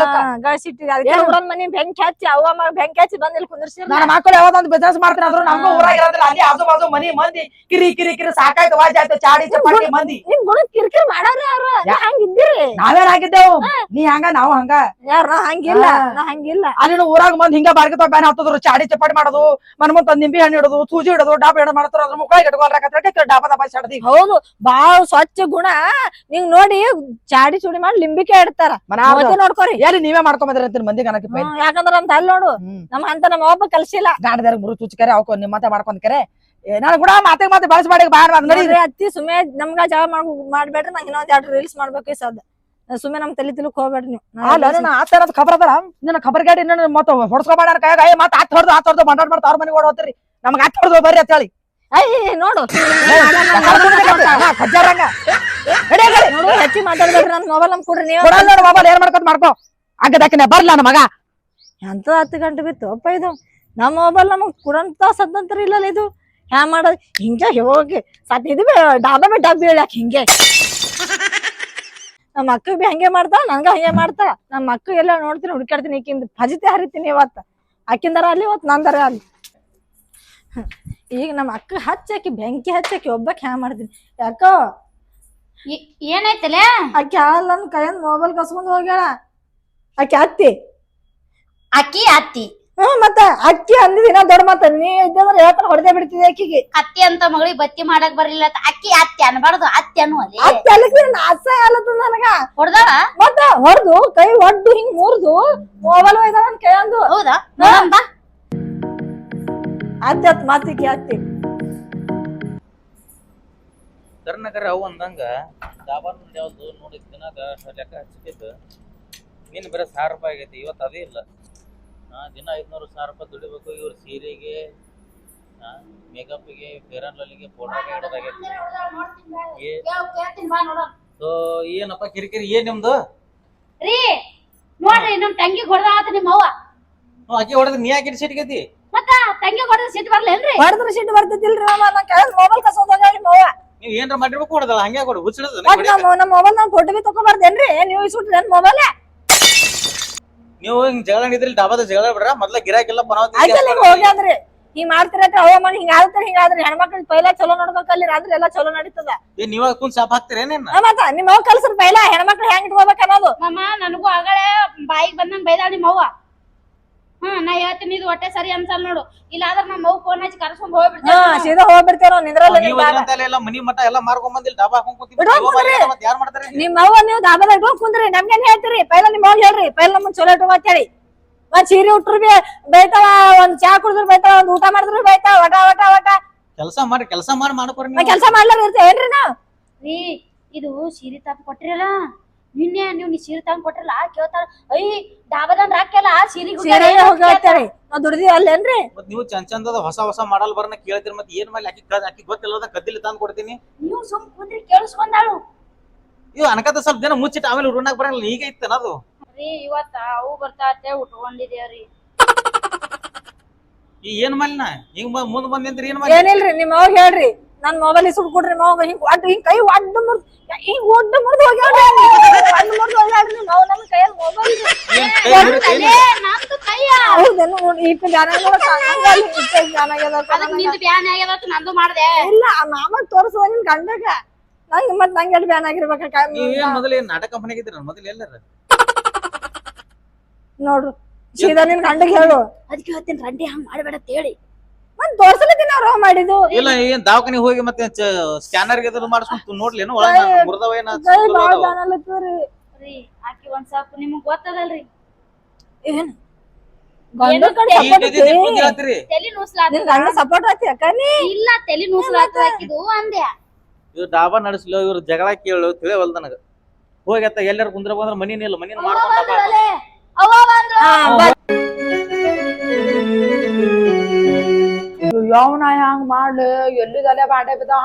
ಗಳಿಸಿಟ್ಟಿದ ಅದಕ್ಕೆ ಊರನ್ ಮನಿ ಬೆಂಕಿ ಹಚ್ಚಿ ಅವ್ವ ಮಗ ಬೆಂಕಿ ಹಚ್ಚಿ ಬಂದಿಲ್ಲ ಕುಂದಿರ್ಸಿ ನನ್ನ ಮಕ್ಕಳು ಯಾವ್ದೊಂದು ಬಿಸ್ನೆಸ್ ಮಾಡ್ತೀನಿ ಆದ್ರೂ ನಮ್ಗೂ ಊರಾಗ ಇರೋದಿಲ್ಲ ಅಲ್ಲಿ ಆಜು ಬಾಜು ಮನಿ ಮಂದಿ ಕಿರಿ ಸಾಕಾಯ್ತು ವಾಜ್ ಆಯ್ತು ಚಾಡಿ ಚಪಾಟಿ ಮಂದಿ ನಿಮ್ ಗುಣ ಕಿರಿಕಿರಿ ಮಾಡಾರ ಯಾರು ಹಂಗಿದ್ದೀರಿ ನಾವೇನ್ ಹಾಕಿದ್ದೇವು ನೀ ಹಂಗ ನಾವು ಹಂಗ ಯಾರ ಹಂಗಿಲ್ಲ ನಾ ಹಂಗಿಲ್ಲ ಅಲ್ಲಿ ಊರಾಗ ಮಂದಿ ಹಿಂಗ ಬಾರ್ಗಿ ತಗ ಬ್ಯಾನ್ ಹತ್ತದ್ರು ಚಾಡಿ ಚಪಾಟಿ ಮಾಡೋದು ಮನ್ ಮುಂದ್ ನಿಂಬಿ ಹಣ್ಣು ಇಡೋದು ಸೂಜಿ ಇಡೋದು ಡಾಬ್ ಇಡೋದು ಮಾಡ್ತಾರ ಅದ್ರ ಮುಖ ಇಟ್ಕೊಳ್ರಾಕ ಡಾಬಾ ದಬಾ ಸಡದಿ ಹೌದು ಬಾಳ ಸ್ವಚ್ಛ ಗುಣ ನೀವ್ ನೋಡಿ ಚಾಡಿ ಚೂಡಿ ಮಾಡಿ ಲಿಂಬಿಕೆ ಇಡ್ತಾರ ನೋಡ್ಕೋರಿ ಎಲ್ಲಿ ನೀವೇ ಮಾಡ್ಕೊಂಬಂದ್ರಿ ಅಂತೀರಿ ಮಂದಿ ಕನಕ ಯಾಕಂದ್ರ ನಮ್ ತಲೆ ನೋಡು ನಮ್ಮ ಅಂತ ನಮ್ಮ ಒಬ್ಬ ಕಲ್ಸಿಲ್ಲ ಗಾಡಿದಾರ ಮುರು ಚುಚ್ಕರೆ ಅವಕ್ಕ ನಿಮ್ಮ ಮಾತೆ ಮಾಡ್ಕೊಂಡ್ಕರೆ ನಾನು ಕೂಡ ಮಾತೆ ಬಳಸ್ ಮಾಡಿ ಬಾರಿ ಅತ್ತಿ ಸುಮ್ಮನೆ ನಮ್ಗ ಜಗಳ ಮಾಡ್ಬೇಡ್ರಿ ನಂಗೆ ಇನ್ನೊಂದ್ 2 ರೀಲ್ಸ್ ಮಾಡ್ಬೇಕು ಸದ್ ಸುಮ್ಮನೆ ನಮ್ ತಲೆ ತಿಳಕ್ ಹೋಗ್ಬೇಡ್ರಿ ನೀವು ಅಲ್ಲ ಆತ ಖಬರ್ ಅದಲ್ಲ ನಿನ್ನ ಖಬರ್ ಗಾಡಿ ಮತ್ತ ಹೊಡ್ಸ್ಕೊಬೇಡ ಕೈಯಾಗ ಮತ್ತ ಆತ್ ಹೊಡ್ದು ಬಂಡಾಡ್ ಮಾಡ್ತಾ ಅವ್ರ ಮನೆಗೆ ಓಡ್ ಹೋಗ್ತೀರಿ ನಮ್ಗೆ ಆತ್ ಹೊಡ್ದು ಬರ್ರಿ ಅಂತ ಹೇಳಿ ನೋಡು ಕಜ್ಜಾರಂಗ ನೋಡು ಹೆಚ್ಚಿ ಮಾತಾಡ್ಬೇಡ್ರಿ ನನ್ ಮೊಬೈಲ್ ನಮ್ ಕೊಡ್ರಿ ನೀವು ಮೊಬೈಲ್ ಏನ್ ಮಾಡ್ಕೊತ ಮಾಡ್ಕೋ ಅಗ್ಗದಾಕಿನ ಬರ್ಲ ನನ್ನ ಮಗ ಎಂತ 10 ಗಂಟೆ ಬಿತ್ತು ಅಪ್ಪ ಇದು ನಮ್ಮ ಮೊಬೈಲ್ ನಮಗ್ ಕುಡಂತ ಸದ್ದಂತರ ಇಲ್ಲಲ್ಲ ಇದು ಹ್ಯಾ ಮಾಡೋದು ಹಿಂಗೆ ಹೋಗಿ ಸತ್ ಇದು ಡಾಬಾ ಡಬ್ಬಿ ಹೇಳಕ್ ಹಿಂಗೆ ನಮ್ಮ ಅಕ್ಕ ಬಿ ಹಂಗೆ ಮಾಡ್ತಾಳ ನಂಗ ಹಂಗೆ ಮಾಡ್ತಾಳ ನಮ್ಮ ಅಕ್ಕ ಎಲ್ಲ ನೋಡ್ತೀನಿ ಹುಡುಕಾಡ್ತೀನಿ ಈಕಿಂದ ಭಜಿತೆ ಹರಿತೀನಿ ಇವತ್ತ ಅಕ್ಕಿಂದರ ಅಲ್ಲಿ ಇವತ್ತು ನಂದರ ಅಲ್ಲಿ ಈಗ ನಮ್ಮ ಅಕ್ಕ ಹಚ್ಚಾಕಿ ಬೆಂಕಿ ಹಚ್ಚಾಕಿ ಒಬ್ಬಕ್ಕೆ ಹ್ಯಾ ಮಾಡ್ತೀನಿ ಯಾಕೋ ಏನಾಯ್ತಲ್ಲ ಆಕಿ ಹಾಲ್ ನನ್ ಕೈಯಿಂದ ಮೊಬೈಲ್ ಕಸ್ಕೊಂಡ್ ಹೋಗ್ಯಾಳ ಆಕಿ ಅತ್ತಿ ಅತ್ತಿ ಮತ್ತ ಅಕ್ಕಿ ಅಂದಿನ ದೊಡ್ಡ ಮಾತ ನೀ ಇದ್ದಂದ್ರೆ ಹೇಳ್ತಾರ ಹೊಡೆದೇ ಬಿಡ್ತಿದ್ದೆ ಅಕ್ಕಿಗೆ ಅತ್ತಿ ಅಂತ ಮಗಳಿಗೆ ಬತ್ತಿ ಮಾಡಕ್ ಬರ್ಲಿಲ್ಲ ಅಕ್ಕಿ ಅತ್ತಿ ಅನ್ಬಾರ್ದು ಅತ್ತಿ ಅನ್ನು ಅಲ್ಲಿ ಅತ್ತಿ ಅಲ್ಲಿಗೆ ಅಸಹ್ಯ ಅಲ್ಲತ್ತ ನನಗ ಹೊಡ್ದಾಳ ಮತ್ತ ಹೊಡ್ದು ಕೈ ಒಡ್ಡು ಹಿಂಗ್ ಮುರ್ದು ಮೊಬೈಲ್ ಒಯ್ದ ನನ್ ಕೈ ಅಂದು ಹೌದಾ ಅತ್ತಿ ಅತ್ ಮಾತಿಗೆ ಅತ್ತಿ ಕರ್ನಾಕರ ಅವು ಅಂದಂಗ ಡಾಬಾ ಯಾವ್ದು ನೋಡಿದ ದಿನಾಗ ಲೆಕ್ಕ ಹಚ್ಚಿದ್ದು ನೀನ್ ಬರೀ 1000 ರೂಪಾಯಿ ಆಗೈತಿ ಇವತ್ತು ಅದೇ ಇಲ್ಲ ದಿನ 500-1000 ರೂಪಾಯಿ ದುಡಿಬೇಕು ಇವ್ರ ಸೀರೆಗೆ ಮೇಕಪ್ಗೆ ಫೇರ್ ಅಂಡ್ ಲವ್ಲಿಗೆ ಫೋಟೋಗೆ ಇಡೋದಾಗೈತಿ ಸೊ ಏನಪ್ಪ ಕಿರಿಕಿರಿ ಏನ್ ನಿಮ್ದು ರೀ ನೋಡ್ರಿ ನಮ್ ತಂಗಿ ಹೊಡೆದಾತ ನಿಮ್ಮ ಅವ್ವ ಆಕಿ ಹೊಡೆದ್ ನೀ ಯಾಕೆ ಸಿಟ್ಗೈತಿ ಮತ್ತ ತಂಗಿ ಹೊಡೆದ ಸಿಟ್ಟು ಬರ್ಲೇನ್ರಿ ಹೊಡೆದ್ರ ಸಿಟ್ಟು ಬರ್ತಿದ್ದಿಲ್ರಿ ನನ್ ಕೈ ಮೊಬೈಲ್ ಕಸ್ಕೊಂಡ್ ಹೋಗ್ಯಾಳ ನಿಮ್ಮ ಅವ್ವ ನೀವ್ ಏನ್ರ ಮಾಡಿರ್ಬೇಕು ಹೊಡೆದಲ್ಲ ಹಂಗೆ ಕೊಡು ಹುಚ್ಚಿಡದ ನಮ್ಮ ಮೊಬೈಲ್ ನಾವ್ ಫೋಟೋ ಬಿ ತಗೊಂಬಾರ್ದೇನ್ರಿ ನೀವು ಇಸ್ಬಿಟ್ರಿ ನನ್ ಮೊಬೈಲ್ ನೀವು ಹಿಂಗ್ ಜಗಳ ಇದ್ರಿ ಡಾಬಾದ ಜಗಳ ಬಿಡ್ರ ಮೊದ್ಲ ಗಿರಾಕಿಲ್ಲ ಹೋಗ್ಯಾದ್ರಿ ಹಿಂಗ್ ಮಾಡ್ತಿರತ್ತ ಅವ ಮಾಡಿ ಹಿಂಗ ಆದ್ರೆ ಹಿಂಗಾದ್ರಿ ಹೆಣ್ಮಕ್ಳು ಪೈಲ ಚಲೋ ನೋಡ್ಬೇಕಲ್ಲಿ ರಾತ್ರಿ ಎಲ್ಲಾ ಚಲೋ ನಡೀತದ ನೀವ ಕುಂತ್ ಶಾಪ್ ಹಾಕ್ತಿರೇನೇನ್ ಮತ್ತ ನಿಮ್ ಅವ್ವ ಕಲ್ಸ್ರಿ ಪೈಲ ಹೆಣ್ಮಕ್ಳು ಹೆಂಗ್ ಇಟ್ಕೋಬೇಕ ಅನ್ನೋದು ಮಾಮ ನನಗೂ ಆಗಳೇ ಬಾಯಿಗೆ ಬಂದಂಗ ಬೈದಾಳ ನಿಮ್ಮ ಅವ್ವ ನಾ ಹೇಳ್ತೀನಿ ಇದು ಹೊಟ್ಟೆ ಸರಿ ಅನ್ಸಲ್ ನೋಡು. ಇಲ್ಲ ಆದ್ರ ನಮ್ಮ ಮಗು ಫೋನ್ ಹಚ್ಚಿ ಕರ್ಸ್ಕೊಂಡ್ ಹಾ ಹೋಗ್ಬಿಡ್ತೇವೆ. ಸೀದಾ ಹೋಗ್ಬಿಡ್ತೇವ ನಿಂದ್ರಲ್ಲ ನೀವು ಎಲ್ಲ ಮನಿ ಮಠ ಎಲ್ಲ ಮಾರ್ಕೊಂಡ್ ಬಂದಿಲ್ಲ ಡಾಬಾ ಹಾಕೊಂಡ್ ಕೂತೀವಿ. ಇಟ್ಕೊಂಡ್ ಕುಂದ್ರಿ. ಮತ್ತೆ ಯಾರು ಮಾಡ್ತಾರೆ? ನಿಮ್ ಅವ್ವ ನೀವು ದಾಬಾದಾಗ ಇಟ್ಕೊಂಡ್ ಕುಂದ್ರಿ ನಮ್ಗೇನ್ ಹೇಳ್ತೀರಿ? ಪೈಲ ನಿಮ್ ಅವ್ವ ಹೇಳ್ರಿ ಪೈಲ ನಮ್ಮನ್ ಚಲೋ ಇಟ್ಟು ಅಂತೇಳಿ. ಒಂದ್ ಸೀರೆ ಉಟ್ರು ಬಿ ಬೈತಾವ, ಒಂದ್ ಚಾ ಕುಡಿದ್ರು ಬೈತಾವ, ಒಂದ್ ಊಟ ಮಾಡಿದ್ರು ಬೈತಾವ, ವಟ ವಟ ವಟ. ಕೆಲಸ ಮಾಡಿ ಮಾಡ್ಕೊರಿ ನಾ ಕೆಲ್ಸ ಮಾಡ್ಲಾರ ಇರ್ತೇವೆ ಏನ್ರಿ ನಾವ್? ರೀ ಇದು ಸೀರೆ ತಂದ್ ಕೊಟ್ರಿಲ್ಲ ನಿನ್ನೆ ನೀವು ಸೀರೆ ತಂದ್ ಕೊಟ್ರಲ್ಲ ಕೇಳ್ತಾಳ ಅಯ್ಯ ಡಾಬಾದಂದ್ರ ಹಾಕ್ಯಲ್ಲ ಸೀರೆ ಹೋಗಿ ಹೇಳ್ತೇರಿ ನಾವ್ ದುಡ್ದಿ ಅಲ್ಲೇನ್ರಿ? ಮತ್ ನೀವು ಚಂದದ ಹೊಸ ಮಾಡಲ್ ಬರ್ನ ಕೇಳ್ತೀರಿ. ಮತ್ತೆ ಏನ್ ಮಾಡಿ ಆಕಿ ಗೊತ್ತಿಲ್ಲದ ಕದ್ದಿಲ್ಲ ತಂದ್ ಕೊಡ್ತೀನಿ. ನೀವು ಸುಮ್ ಕುಂದ್ರಿ ಕೇಳಿಸ್ಕೊಂಡಾಳು. ಇವ್ ಅನಕತ ಸ್ವಲ್ಪ ದಿನ ಮುಚ್ಚಿಟ್ಟು ಆಮೇಲೆ ಉರುಣಾಕ್ ಬರಲ್ಲ. ಈಗ ಇತ್ತನ ಅದು ರೀ ಇವತ್ತ ಅವು ಬರ್ತಾತೆ ಉಟ್ಕೊಂಡಿದೇವ್ರಿ. ಈ ಏನ್ ಮಾಡಿನ ಹಿಂಗ್ ಮುಂದ್ ಬಂದಿಂದ್ರಿ ಏನ್ ಮಾಡಿ? ಏನಿಲ್ರಿ ನಿಮ್ ಅವ್ವ ಹೇಳ್ರಿ ನನ್ ಮೊಬೈಲ್ ಇಸ್ಬಿಟ್ ಕೊಡ್ರಿ ಮಗ. ಹಿಂಗ್ ಒಡ್ಡು ಹಿಂಗ್ ಕೈ ಒಡ್ಡು ಮುರ್ದ್ ಹಿಂಗ್ ಒಡ್ಡು ಮುರ್ದು ಹೋಗ್ಯಾವ್ರಿ. ಒಡ್ಡು ಮುರ್ದು ಹೋಗ್ಯಾಳ್ರಿ ನಿಮ್ ಅವ್ವ. ನಮ್ ಕೈಯಲ್ಲಿ ಮೊಬೈಲ್ ನಂದು ಕೈಯ ಹೌದೇನು ನೋಡಿ ಇಟ್ಟು ಜ್ಞಾನ ಅದಕ್ ನಿಂದು ಬ್ಯಾನ್ ಆಗ್ಯದತ್ತು ನಂದು ಮಾಡ್ದೆ. ಇಲ್ಲ ಮಾಮ ತೋರ್ಸುವ ನಿನ್ ಗಂಡಗ ನಂಗೆ ಮತ್ ನಂಗೆ ಎಲ್ಲಿ ಬ್ಯಾನ್ ಆಗಿರ್ಬೇಕ ನೀವೇನ್ ಮೊದಲು ಏನ್ ನಾಟಕ ಕಂಪನಿಯಾಗಿದ್ದೀರ ಮೊದಲು ಎಲ್ಲಾರ? ನೋಡ್ರು ಸೀದಾ ನಿನ್ ಗಂಡಗ್ ಹೇಳು. ಅದಕ್ಕೆ ಹೇಳ್ತೀನಿ ರಂಡಿ ಹಂಗ್ ಮಾಡ್ಬೇಡ ಅಂತ ಹೇಳಿ. ಮತ್ ತೋರ್ಸಲಿಕ್ಕೆ ನಾವ್ ರೋವ್ ಮಾಡಿದ್ದು. ಇಲ್ಲ ಏನ್ ದವಾಖಾನೆ ಹೋಗಿ ಮತ್ತೆ ಸ್ಕ್ಯಾನರ್ ಗೆ ಮಾಡಿಸ್ಕೊಂಡು ನೋಡ್ಲೇನು ಒಳಗ ಮುರ್ದವ ಏನ? ಕೈ ಬಾಳ ಬ್ಯಾನಲ್ಲತ್ತವ್ರಿ. ರೀ ಆಕಿ ಒಂದ್ ಸ್ವಲ್ಪ ನಿಮಗ್ ಗೊತ್ತದಲ್ರಿ ಏನ್ ಗಂಡ ಕಡೆ ಸಪೋರ್ಟ್ ಐತಿ? ಹೇಳ್ತೀರಿ ತಲಿ ನೂಸ್ಲಾತ. ನಿನ್ ಗಂಡ ಸಪೋರ್ಟ್ ಐತಿ ಅಕ್ಕ ನೀ? ಇಲ್ಲ ತಲಿ ನೂಸ್ಲಾತ ಹಾಕಿದು ಅಂದೆ. ಇವ್ ಡಾಬಾ ನಡೆಸ್ಲೋ ಇವ್ರ ಜಗಳ ಕೇಳು ತಿಳಿವಲ್ದ ನನಗ. ಹೋಗಿ ಅತ್ತ ಎಲ್ಲಾರು ಕುಂದ್ರ ಬಂದ್ರ ಮನಿನ ಇಲ್ಲ ಮನಿನ ಮಾಡ್ಕೊಂಡ್ ಡಾಬಾ ಅವ್ವ ಬಂದ್ರು. ಯಾವನ ಹಂಗ್ ಮಾಡ್ಲಿ ಎಲ್ಲಿದಲ್ಲೇ ಹಾಂಡೆ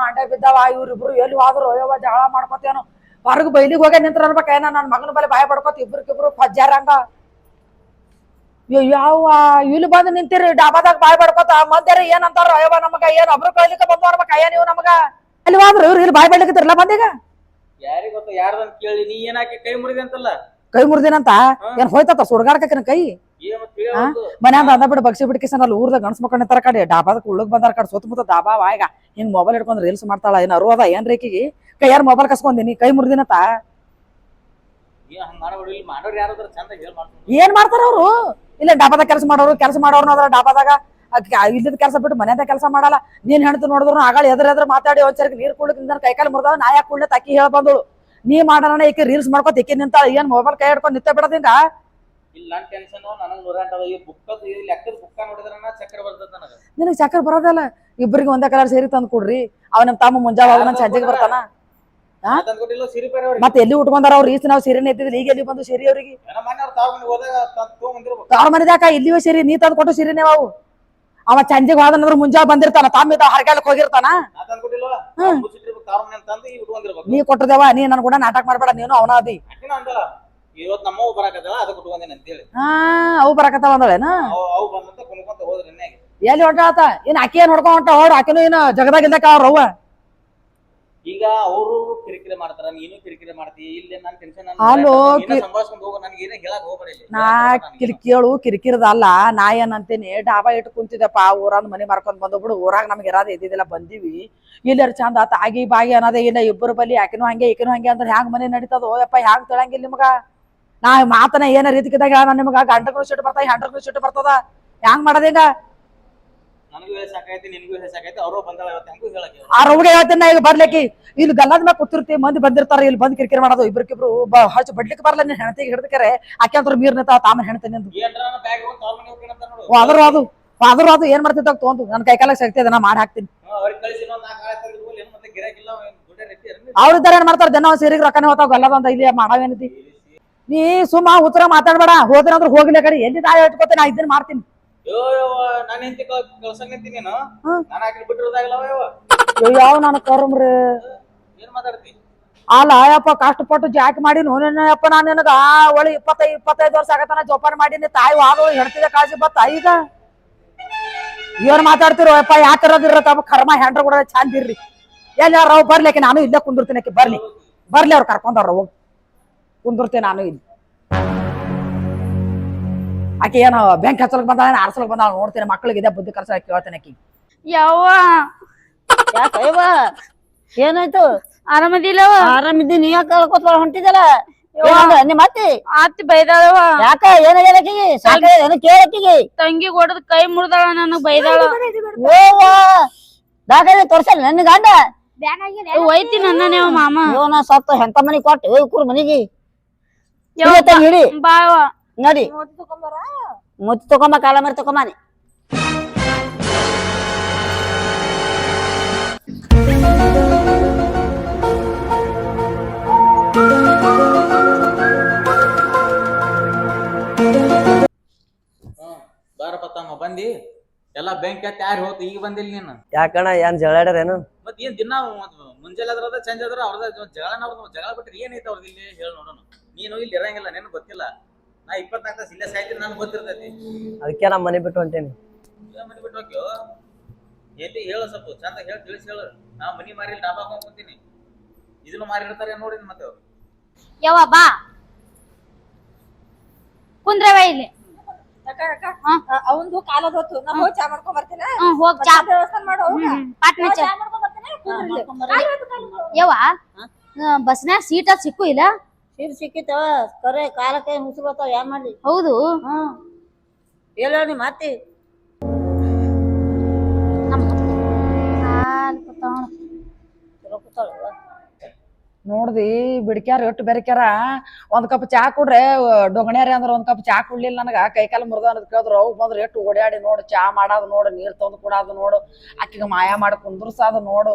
ಬಿದ್ದಾವ ಇವ್ರಿಬ್ರು ಎಲ್ಲಿ ಹೋದ್ರು ಅಯ್ಯವ ಜಗಳ ಮಾಡ್ಕೊತೇನು ಹೊರಗ್ ಬೈಲಿಗ್ ಹೋಗಿ ನಿಂತ್ರ ಅನ್ಬೇಕ ಏನ ನನ್ ಮಗನ ಬಲೆ ಬಾಯ ಪಡ್ಕೋತ ಇಬ್ರಿಗಿಬ್ರು ಪಜ್ಜಾರಂಗ ಯಾವ ಇಲ್ಲಿ ಬಂದ್ ನಿಂತಿರಿ ಡಾಬಾದಾಗ ಬಾಯ್ ಪಡ್ಕೋತ ಮಂದ್ಯಾರ ಏನ್ ಅಂತಾರ ಅಯ್ಯವ ನಮಗ ಏನ್ ಒಬ್ರು ಕೈಲಿಕ್ಕೆ ಬಂದು ಅನ್ಬೇಕ ಅಯ್ಯ ನೀವು ನಮಗ ಅಲ್ಲಿ ಹೋದ್ರು ಇವ್ರು ಇಲ್ಲಿ ಬಾಯ್ ಬಡ್ಲಿಕ್ಕತ್ತಿರಲ್ಲ ಬಂದೀಗ ಯಾರಿಗ ಗೊತ್ತ ಯಾರ್ದಂತ ಕೇಳಿ ನೀ ಏನಾಕಿ ಕೈ ಮುರಿದೆ ಅಂತಲ್ಲ? ಕೈ ಮುರ್ದಿನಂತ ಏನ್ ಹೋಯ್ತತ ಸುಡ್ಗಾಡ್ಕನ ಕೈ ಮನ್ಯಾಂದ ಅಂದ ಬಿಡು ಬಗ್ಸಿ ಬಿಡ್ಕಿಸನ್ ಅಲ್ಲಿ ಊರ್ದಾಗ ಗಣಸ್ ಮಕ್ಕಳ ನಿಂತಾರ ಕಡೆ ಡಾಬಾದಕ್ ಉಳ್ಳಗ್ ಬಂದಾರ ಕಡೆ ಸುತ್ತಮುತ್ತ ಡಾಬಾ ವಾಯ್ಗ ಹಿಂಗ್ ಮೊಬೈಲ್ ಹಿಡ್ಕೊಂಡ್ ರೀಲ್ಸ್ ಮಾಡ್ತಾಳ ಏನ್ ಅರುವದ ಏನ್ ರೇಕಿಗಿ ಕೈಯಾರ ಮೊಬೈಲ್ ಕಸ್ಕೊಂದಿನಿ ಕೈ ಮುರ್ದಿನತ ಏನ್ ಮಾಡ್ತಾರ ಅವ್ರು? ಇಲ್ಲ ಡಾಬಾದಾಗ ಕೆಲಸ ಮಾಡೋರ್ನ ಅದ್ರ ಡಾಬಾದಾಗ ಇಲ್ಲದ ಕೆಲಸ ಬಿಟ್ಟು ಮನ್ಯಾಗ ಕೆಲಸ ಮಾಡಲ್ಲ. ನೀನ್ ಹೆಣ್ತು ನೋಡಿದ್ರು ಆಗಳ ಎದ್ರ ಮಾತಾಡಿ ಒಂದ್ಸರಿ ನೀರ್ ಕುಡ್ಲಿಕ್ಕೆ ಕೈಕಾಲು ಮುರ್ದಾವ ನಾ ಯಾಕೆ ಕುಡ್ಲೆ ತಕ್ಕಿ ಹೇಳ ಬಂದಳು. ನೀ ಮಾಡೋಣ ಈಕೆ ರೀಲ್ಸ್ ಮಾಡ್ಕೊತ ಈಕೆ ನಿಂತಾಳ ಏನ್ ಮೊಬೈಲ್ ಕೈ ಹಿಡ್ಕೊಂಡ್ ನಿಂತ ಬಿಡೋದಿಂಗ? ನಿನಗ್ ಚಕ್ರ ಬರೋದಲ್ಲ. ಇಬ್ಬರಿಗೆ ಒಂದೇ ಕಲರ್ ಸೀರೆ ತಂದ್ ಕೊಡ್ರಿ. ಅವ್ ನಮ್ ತಮ್ಮ ಮುಂಜಾವ ಸಂಜೆಗೆ ಬರ್ತಾನ. ಮತ್ತೆ ಎಲ್ಲಿ ಉಟ್ಕೊಂಡಾರ ಅವ್ರು? ಈಸ್ ನಾವ್ ಸೀರೆನೇ ಇದ್ದಿದ್ರಿ ಈಗ ಎಲ್ಲಿ ಬಂದು ಸೀರೆ ಅವ್ರಿಗೆ? ಅವ್ರ ಮನೆದಾಕ ಇಲ್ಲಿಯೂ ಸೀರೆ ನೀ ತಂದ್ ಕೊಟ್ಟು ಸೀರೆನೇ ಅವು. ಅವ ಸಂಜೆಗೆ ಹೋದನಂದ್ರ ಮುಂಜಾವ ಬಂದಿರ್ತಾನ ತಾಮ ಹರಗಾಲಕ್ ಹೋಗಿರ್ತಾನ. ನೀ ಕೊಟ್ಟದೇವ ನೀ ನನ್ ಕೂಡ ನಾಟಕ ಮಾಡ್ಬೇಡ ನೀನು ಅವನ ಅದಿ. ಅವು ಬರಕತ್ತಾವ ಅಂದಳೇನ? ಎಲ್ಲಿ ಹೊಂಟಾತ ಏನ್ ಆಕಿ ಏನ್ ಹೊಡ್ಕೊಂಡ್ ಹೊಂಟ ಅವ್ರು ಆಕಿನೂ ಏನ ಜಗದಾಗ ಇಲ್ದಕ್ಕ ಅವ್ರವ್ವ ಈಗ ಅವರು ಕಿರಿಕಿರಿ ಮಾಡ್ತಾರ ನೀನು ಕಿರಿಕಿರಿ ಮಾಡ್ತಿ. ಇಲ್ಲಿ ನನ್ ಟೆನ್ಷನ್ ಸಂಭಾಷಣೆ ಹೋಗ ನನಗೆ ಏನೇ ಹೇಳಕ್ ಹೋಗ್ಬೇಡಿ. ನಾ ಕೇಳು ಕಿರಿಕಿರದ ಅಲ್ಲ. ನಾ ಏನಂತೀನಿ ಡಾಬಾ ಇಟ್ಟು ಕುಂತಿದ್ದಪ್ಪ ಊರಂದ್ ಮನಿ ಮಾರ್ಕೊಂಡ್ ಬಂದು ಬಿಡು ಊರಾಗ ನಮ್ಗೆ ಇರೋದ್ ಇದ್ದಿದ್ದಿಲ್ಲ ಬಂದಿವಿ ಇಲ್ಲರ ಚಂದ ಆತ ಆಗಿ ಬಾಗಿ ಅನ್ನೋದೇ ಇಲ್ಲ. ಇಬ್ಬರು ಬಲಿ ಆಕಿನೂ ಹಂಗೆ ಈಕಿನೂ ಹಂಗೆ ಅಂದ್ರೆ ಹ್ಯಾಂಗ ಮನೆ ನಡೀತದೋ ಯಪ್ಪ ಹ್ಯಾಂಗ ತಿಳಂಗಿಲ್ಲ ನಿಮ್ಗ. ನಾ ಮಾತನ ಏನ ರೀತಿಕಿದಾಗ ಹೇಳ ನಿಮ್ಗ ಗಂಡಗೂ ಸಿಟ್ಟು ಬರ್ತಾವ ಹೆಂಡ್ರಗೂ ಸಿಟ್ಟು ಬರ್ತದ. ಹ್ಯಾಂಗ ಮಾಡೋದೀಗ? ಆ ರೌಗೆ ಹೇಳ್ತೀನಿ ಈಗ ಬರ್ಲಿಕ್ಕೆ ಇಲ್ಲಿ ಗಲ್ಲದ ಮ್ಯಾಗ ಕೂತಿರ್ತಿ ಮಂದಿ ಬಂದಿರ್ತಾರ ಇಲ್ಲಿ ಬಂದ್ ಕಿರಿಕಿರಿ ಮಾಡೋದು ಇಬ್ರಿಬ್ರು ಹಚ್ಚ ಬಡ್ಲಿಕ್ಕೆ ಬರ್ಲ ನೀನ್ ಹೆಣ್ತಿಗೆ ಹಿಡ್ದಕ್ರೆ ಆಕೆ ಅಂದ್ರ ಮೀರ್ ನಿಂತಾವ ತಾಮನ್ ಹೆಣ್ತೀನಿ ಆದ್ರೂ ಅದು ಏನ್ ಮಾಡ್ತಿದ್ದಾಗ ತೊಂದು ನನ್ ಕೈಕಾಲ ಶಕ್ತಿ ಅದ ನಾ ಮಾಡಿ ಹಾಕ್ತೀನಿ. ಅವ್ರಿದ್ದಾರ ಏನ್ ಮಾಡ್ತಾರ ಜನ ಸೀರೆಗೆ ರೊಕ್ಕನೆ ಹೋತಾವ ಗಲ್ಲದ ಅಂತ ಇಲ್ಲಿ ಮಾಡಾವೇನೈತಿ? ನೀ ಸುಮ್ಮ ಉತ್ತರ ಮಾತಾಡ್ಬೇಡ. ಹೋದ್ರ ಅಂದ್ರ ಹೋಗ್ಲಿ ಕಡೆ ಎಲ್ಲಿ ದಾಯ ಇಟ್ಕೋತೆ ನಾ ಇದನ್ನ ಮಾಡ್ತೀನಿ. ಯಾವ ನನ್ ಕರ್ಮ್ರಿ ಅಲ್ಲ ಯಪ್ಪ ಕಷ್ಟಪಟ್ಟು ಜಾಕಿ ಮಾಡಿ ನೋಯಪ್ಪ ನಾನ್ ನಿನಗ ಒಳ್ಳೆ 25 ವರ್ಷ ಆಗತನ ಜೋಪಾನ ಮಾಡೀನಿ. ತಾಯಿ ವಾದ ಹೆಣ್ತಿದ ಕಾಳಜಿ ಬತ್ತ ಈಗ ಏನ್ ಮಾತಾಡ್ತಿರೋ ಯಪ್ಪ? ಯಾಕಿರೋದಿರ ಕರ್ಮ ಹೆಂಡ್ರ ಕೂಡ ಚಂದ ಇರ್ರಿ. ಎಲ್ಲಿ ಅವ್ರು ಬರ್ಲಿಕ್ಕೆ ನಾನು ಇಲ್ಲೇ ಕುಂದಿರ್ತೀನಿ. ಬರ್ಲಿ ಅವ್ರು ಕರ್ಕೊಂಡವ್ರ ಹೋಗಿ ಕುಂದಿರ್ತೀನಿ ನಾನು ಇಲ್ಲಿ. ಆಕೆ ಏನು ಬ್ಯಾಂಕ್ ಹಚ್ಚಲಕ್ ಬಂದಾಳ ಆರ್ಸಲಕ್ ಬಂದಾಳ ನೋಡ್ತೀನಿ. ಮಕ್ಳಿಗೆ ಇದೇ ಬುದ್ಧಿ ಕಲ್ಸ ಕೇಳ್ತೇನೆ ಆಕಿ. ಯವ್ವ ಯಾಕಯ್ಯವ ಏನಾಯ್ತು? ಆರಾಮದಿಲ್ಲ? ಆರಾಮಿದ್ದೀನಿ. ನೀ ಯಾಕೆ ಕಳ್ಕೊತ ಹೊಂಟಿದಲ್ಲ? ನಿಮ್ಮ ಅತ್ತಿ ಅತ್ತಿ ಬೈದಾಳವ ಯಾಕ ಏನಾಗೇನಕಿಗೆ ಸಾಕ ಏನು ಕೇಳಕಿಗೆ ತಂಗಿ ಹೊಡೆದ್ ಕೈ ಮುರಿದಾಳ ನನಗ್ ಬೈದಾಳ ಓವ ದಾಖಲೆ ತೋರ್ಸಲ್ಲ ನನ್ನ ಗಂಡ ಒಯ್ತಿ ನನ್ನ ಮಾಮ ಇವನ ಸತ್ತ ಎಂತ ಮನಿ ಕೊಟ್ಟು ಇವ್ರ ಮನಿಗೆ ಹಿಡಿ ಬಾವ ನಡಿ ಮುತ್ತಿ ತಗೊಂಬ ಕಾಲ ಮರಿ ತಗೊಂಬಾನಿ ಬಾರಪ್ಪ ತಮ್ಮ ಬಂದಿ ಎಲ್ಲಾ ಬ್ಯಾಂಕ್ ಹತ್ತಿ ಯಾರು ಹೋತು ಈಗ ಬಂದಿಲ್ಲ ನೀನು ಯಾಕಣ್ಣ ಏನ್ ಜಗಳಾಡ್ಯಾರೇನು ಮತ್ ಏನ್ ದಿನ ಮುಂಜಾನೆ ಅದ್ರದ ಚಂದ ಅದ್ರ ಅವ್ರದ ಜಗಳ ಬಿಟ್ರಿ ಏನೈತೆ ಅವ್ರದ್ದು ಇಲ್ಲಿ ಹೇಳಿ ನೋಡೋಣ ನೀನು ಇಲ್ಲಿ ಇರಂಗಿಲ್ಲ ನಿನಗೆ ಗೊತ್ತಿಲ್ಲ ನಾ 24 ತಾಸು ಇಲ್ಲೇ ಸಾಯ್ತೀನಿ ನನ್ಗೆ ಗೊತ್ತಿರ್ತೈತಿ ಅದಕ್ಕೆ ನಾ ಮನೆ ಬಿಟ್ಟು ಹೊಂಟೇನಿ ಮನೆ ಬಿಟ್ಟು ಹೋಗ್ಯೋ ಎಲ್ಲಿ ಹೇಳು ಸ್ವಲ್ಪ ಚಂದ ಹೇಳಿ ತಿಳಿಸಿ ಹೇಳು ನಾ ಮನಿ ಮಾರಿ ಡಾಬಾ ಹಾಕೊಂಡ್ ಕುಂತೀನಿ ಇದನ್ನು ಮಾರಿರ್ತಾರೆ ನೋಡಿ ಮತ್ತೆ ಅವ್ರು ಯವ್ವ ಬಾ ಕುಂದ್ರವ ಇಲ್ಲಿ ಅವಂದು ಕಾಲದ ಹೊತ್ತು ನಾ ಹೋಗಿ ಚಾ ಮಾಡ್ಕೊಂಡ್ ಬರ್ತೀನಿ ಹೋಗ್ ಚಾ ದೇವಸ್ಥಾನ ಮಾಡು ಪಾಟ್ನ ಚಾ ಯವ್ವ ಬಸ್ನ್ಯಾಗ ಸೀಟ ಸಿಕ್ಕು ಇಲ್ಲ ಸೀಟ್ ಸಿಕ್ಕಿತವ ಕರೆ ಕಾಲಕ್ಕೆ ಮುಸುರು ಬರ್ತಾವ ಏನ್ ಮಾಡ್ಲಿ ಹೌದು ಹೇಳ ನಿಮ್ಮ ಅತ್ತಿ ನೋಡ್ದಿ ಬಿಡ್ಕ್ಯಾರ ಎಟ್ಟು ಬೆರಕ್ಯಾರ ಒಂದ್ ಕಪ್ ಚಾ ಕುಡ್ರೆ ಡೊಗಣ್ಯಾರ ಅಂದ್ರ ಒಂದ್ ಕಪ್ ಚಾ ಕುಡ್ಲಿಲ್ಲ ನನಗ ಕೈಕಾಲ ಮುರ್ದ ಅನ್ನೋದ್ ಕೇಳಿದ್ರು ಅವ್ ಬಂದ್ರ ಎಟ್ಟು ಓಡಾಡಿ ನೋಡು ಚಾ ಮಾಡೋದು ನೋಡು ನೀರ್ ತಂದು ಕೊಡೋದು ನೋಡು ಆಕಿಗೆ ಮಾಯಾ ಮಾಡಿ ಕುಂದ್ರಸೋದು ನೋಡು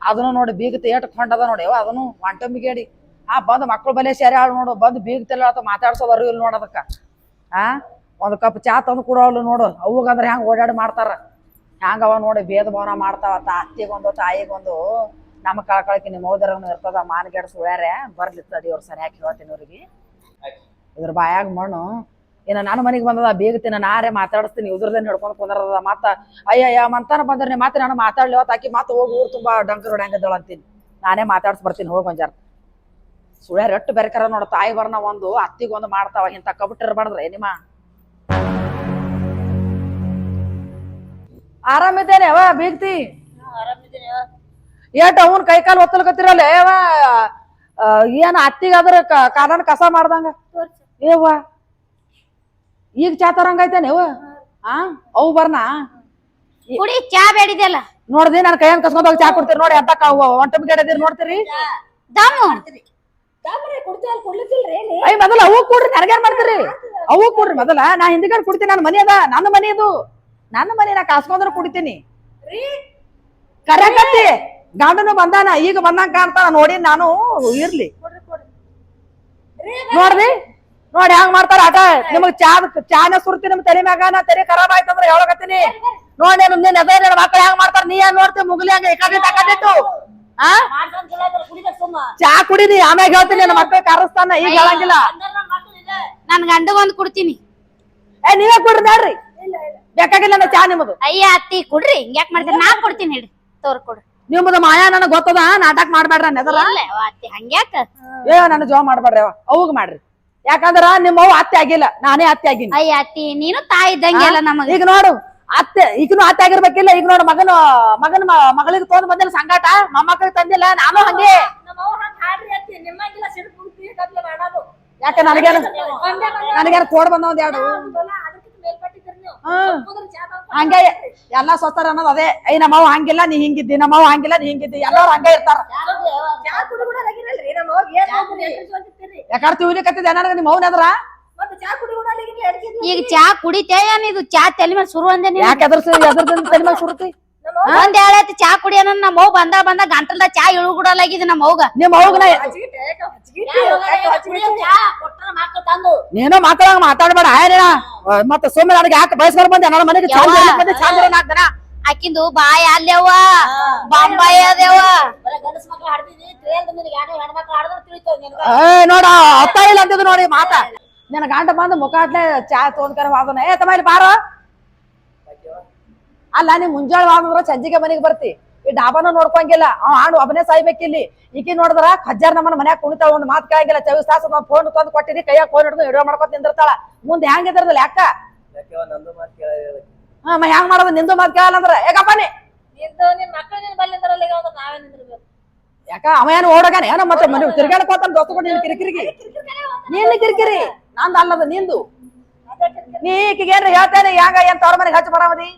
ಅದನ್ನು ನೋಡಿ ಬೀಗತಿ ಏಟ್ ಕೊಂಡದ ನೋಡಿ ಅದನ್ನು ಒಂಟಂಬಿಗೇಡಿ ಬಂದ್ ಮಕ್ಳು ಬಲೆ ಸೇರಿ ಆಳು ನೋಡು ಬಂದ್ ಬೀಗತಿಲ್ಲ ಅಥವಾ ಮಾತಾಡ್ಸೋದು ಅರಿವು ಇಲ್ಲಿ ನೋಡೋದಕ್ಕ ಒಂದ್ ಕಪ್ ಚಾ ತಂದು ಕೊಡೋಳು ನೋಡು ಅವಾಗಂದ್ರ ಹೆಂಗ್ ಓಡಾಡಿ ಮಾಡ್ತಾರ ಹೆಂಗವ ನೋಡಿ ಭೇದ ಭಾವನ ಮಾಡ್ತಾವ ಅತ್ತಿಗೊಂದು ತಾಯಿಗೊಂದು ನಮ್ಮ ಕಳ್ಕೊಳಕ್ಕೆ ನಿಮ್ಮ ಹೋದರನು ಇರ್ತದ ಮಾನಗೆಡ ಸುಳ್ಯಾರೆ ಬರ್ಲಿ ತಡಿ ಅವ್ರು ಸರಿಯಾಗಿ ಹೇಳ್ತೀನಿ ಅವ್ರಿಗೆ ಇದ್ರ ಬಾಯಾಗ ಮಣ್ಣು ಇನ್ನ ನನ್ನ ಮನೆಗೆ ಬಂದದ ಬೀಗತೀನಿ ನಾರೇ ಮಾತಾಡಿಸ್ತೀನಿ ಇದ್ರದೇನು ಹಿಡ್ಕೊಂಡು ಕುಂದರದ ಮತ್ತ ಅಯ್ಯ ಮಂತಾನ ಬಂದ್ರೆ ಮತ್ತೆ ನಾನು ಮಾತಾಡ್ಲಿ ಆಕಿ ಮತ್ತೆ ಹೋಗಿ ಊರು ತುಂಬಾ ಡಂಕರ್ ಹೊಡ್ಯಾಂಗದಳ ಅಂತೀನಿ ನಾನೇ ಮಾತಾಡ್ಸಿ ಬರ್ತೀನಿ ಹೋಗಿ ಒಂಜಾರ ಸುಳ್ಯಾರ ಎಟ್ಟು ಬೆರಕರ ನೋಡ ತಾಯಿ ಬರ್ನ ಒಂದು ಅತ್ತಿಗೊಂದು ಮಾಡ್ತಾವ ಇಂಥ ಕಬಿಟ್ಟಿರ್ಬಾರ್ದ್ರೆ ನಿಮ್ಮ ಆರಾಮಿದ್ದೇನೆ ಅವ ಬೀಗ್ತಿ ಆರಾಮಿದ್ದೀನಿ ಏಟ್ ಅವನ್ ಕೈ ಕಾಲು ಒತ್ತಲ್ಕತ್ತಿರಲ್ಲ ಏನ್ ಅತ್ತಿಗಾದ್ರ ಕಾಲನ್ ಕಸ ಮಾಡ್ದಂಗ ಏವ್ವ ಈಗ ಚಾ ತರಂಗೈತೇನೆ ಅವು ಬರ್ನಾ ಕುಡಿ ಚಾ ಬೇಡಿದೆಲ್ಲ ನೋಡ್ದಿ ನನ್ ಕೈಯನ್ ಕಸ್ಕೊಂಡ್ ಹೋಗಿ ಚಾ ಕೊಡ್ತೀರಿ ನೋಡಿ ಅಂತ ಒಂಟಮಿಗೇಡಿದಿರಿ ನೋಡ್ತೀರಿ ದಮ್ಮು ಐ ಮೊದಲ ಅವು ಕೊಡ್ರಿ ನನಗೇನ್ ಮಾಡ್ತೀರಿ ಅವು ಕೊಡ್ರಿ ಮೊದಲ ನಾ ಹಿಂದಿಗಡೆ ಕುಡ್ತೀನಿ ನನ್ನ ಮನಿ ಅದ ನನ್ನ ಮನಿ ಇದು ನನ್ನ ಮನಿ ನಾ ಕಾಸ್ಕೊಂಡ್ರ ಕುಡಿತೀನಿ ಕರೆಕತ್ತಿ ಗಂಡನು ಬಂದಾನ ಈಗ ಬಂದಂಗ ಕಾಣ್ತಾನ ನೋಡಿ ನಾನು ಇರ್ಲಿ ನೋಡ್ರಿ ನೋಡಿ ಹೆಂಗ್ ಮಾಡ್ತಾರ ಆಟ ನಿಮಗ್ ಚಾನ ಸುರ್ತಿ ನಿಮ್ ತಲೆ ಮ್ಯಾಗ ನಾ ತಲೆ ಖರಾಬ್ ಆಯ್ತಂದ್ರ ಹೇಳಕತ್ತೀನಿ ನೋಡಿ ನಿನ್ ಎದ ಮಕ್ಳು ಹೆಂಗ್ ಮಾಡ್ತಾರ ನೀ ಏನ್ ನೋಡ್ತಿ ಮುಗ್ಲಿ ಹಂಗ ಏಕಾದಿ ತಕದಿತ್ತು ಚಾ ಕುಡಿದಿ ಆಮ್ಯಾಗ ಹೇಳ್ತೀನಿ ನನ್ನ ಮಕ್ಳು ಕರೆಸ್ತಾನ ಈಗ ಹೇಳಂಗಿಲ್ಲ ನನ್ ಗಂಡಗ್ ಒಂದ್ ಕುಡ್ತೀನಿ ನೀವೇ ಕೊಡ್ರಿ ನೋಡ್ರಿ ಬೇಕಾಗಿಲ್ಲ ನನ್ನ ಚಾ ನಿಮ್ಮದು ಅಯ್ಯ ಅತ್ತಿ ಕುಡ್ರಿ ಹಿಂಗ್ಯಾಕ್ ಮಾಡ್ತೀರಿ ನಾ ಕೊಡ್ತೀನಿ ಹೇಳಿ ತೋರ್ ಕೊಡ್ರಿ ನಿಮ್ಮದು ಮಾಯಾ ನನಗ್ ಗೊತ್ತದ ನಾಟಕ ಮಾಡ್ಬೇಡ್ರ ನೆದರ ಅತ್ತಿ ಹಂಗ್ಯಾಕ ನನ್ನ ಜೋ ಮಾಡ್ಬೇಡ್ರಿ ಅವಾಗ ಮಾಡ್ರಿ ಯಾಕಂದ್ರ ನಿಮ್ಮವ್ ಅತ್ತೆ ಆಗಿಲ್ಲ ನಾನೇ ಅತ್ತೆ ಆಗಿನಿ ಅಯ್ಯ ಅತ್ತಿ ನೀನು ತಾಯಿ ಇದ್ದಂಗೆ ಅಲ್ಲ ನಮಗ ಈಗ ನೋಡು ಅತ್ತೆ ಈಗನು ಅತ್ತೆ ಆಗಿರ್ಬೇಕಿಲ್ಲ ಈಗ ನೋಡು ಮಗಳಿಗೆ ತೊಗೊಂಡ್ ಬಂದಿಲ್ಲ ಸಂಗಾಟ ಮೊಮ್ಮಕ್ಕಳಿಗೆ ತಂದಿಲ್ಲ ನಾನು ಹಂಗೆ ಯಾಕೆ ನನಗೇನು ಕೋಡ್ ಬಂದ ಒಂದ್ ಎರಡು ಹಂಗೆ ಎಲ್ಲಾ ಸ್ವಸ್ತಾರ ಅನ್ನೋದು ಅದೇ ಐ ನಮ್ಮವ್ ಹಂಗಿಲ್ಲ ನೀ ಹಿಂಗಿದ್ದಿ ನಮ್ಮವ್ ಹಂಗಿಲ್ಲ ನೀ ಹಿಂಗಿದ್ದಿ ಎಲ್ಲಾರು ಹಂಗ ಇರ್ತಾರ ಯಾಕಂದ್ರೆ ತಿವ್ಲಿಕತ್ತಿದ್ದೆ ನನಗ ನಿಮ್ಮ ಮೌನ ಅದ್ರ ಈಗ ಚಾ ಕುಡಿತೇ ಏನಿದು ಚಾ ತಲೆ ಮೇಲೆ ಸುರು ಅಂದೆ ಯಾಕೆ ಎದ್ರದಿಂದ ತಲೆ ಮೇಲೆ ಸುರುತಿ ಒಂದ್ ಹೇಳೈತಿ ಚಾ ಕುಡಿಯೋಣ ನಮ್ಮ ಮೌ ಬಂದ ಗಂಟಲ್ದ ಚಾ ಇಳುಗುಡಲಾಗಿದೆ ನಮ್ಮ ಮೌಗ ನಿಮ್ಮ ಮೌಗನ ನೀನು ಮಾತಾಡಂಗ ಮಾತಾಡ್ಬೇಡ ಮತ್ತ ಸೋಮ್ಯ ನನಗೆ ಯಾಕೆ ಬಯಸ್ಕೊಂಡ್ ಬಂದೆ ನನ್ನ ಮನೆಗೆ ಚಂದ ಆಕಿಂದು ಬಾಯ್ ಅಲ್ಲೇವ ಬಾಂಬಾಯಿ ಅದೇವ ನೋಡ ಅತ್ತ ಇಲ್ಲ ಅಂತಿದ್ ನೋಡಿ ಮಾತ ನಿನ್ನ ಗಂಡ ಬಂದು ಮುಖಾಟ್ಲೆ ಚಾ ತೋದ್ಕರ ವಾದನ ತಮ್ಮ ಬಾರೋ ಅಲ್ಲ ನೀ ಮುಂಜಾಳೆ ವಾದಂದ್ರ ಸಂಜಿಗೆ ಮನೆಗೆ ಬರ್ತಿ ಈ ಡಾಬಾನು ನೋಡ್ಕೊಂಗಿಲ್ಲ ಆಡು ಒಬ್ಬನೇ ಸಾಯ್ಬೇಕಿಲ್ಲಿ ಈಕಿ ನೋಡಿದ್ರ ಖಜ್ಜಾರ್ ನಮ್ಮನ ಮನ್ಯಾಗ ಕುಣಿತಾಳ ಒಂದ್ ಮಾತ್ ಕೇಳಂಗಿಲ್ಲ 24 ತಾಸು ಫೋನ್ ತಂದು ಕೊಟ್ಟಿರಿ ಕೈಯಾಗ ಫೋನ್ ಹಿಡಿದು ವಿಡಿಯೋ ಮಾಡ್ಕೊತ ನಿಂದಿರ್ತಾಳ ಮುಂದೆ ಹೆಂಗ್ ಇದ್ರದಲ್ಲ ಯಾಕ ಹೆಂಗ್ ಮಾಡೋದು ನಿಂದು ಮಾತ್ ಕೇಳಲ್ಲ ಅಂದ್ರ ಯಾಕಪ್ಪ ಯಾಕ ಅವ ಏನು ಓಡೋಗಾನ ಏನೋ ಮತ್ತೆ ಮನೆ ತಿರ್ಗಾಡಕೋತಾನ ದೋಸ್ತ ನೀನ್ ಕಿರಿಕಿರಿಗೆ ನೀನ್ ಕಿರಿಕಿರಿ ನಂದು ಅಲ್ಲದ ನಿಂದು ನೀ ಈಕಿಗೆ ಏನ್ರ ಹೇಳ್ತೇನೆ ಯಾಗ ಏನ್ ತವ್ರ ಮನೆಗೆ ಹಚ್ಚ ಬರಾಮದಿ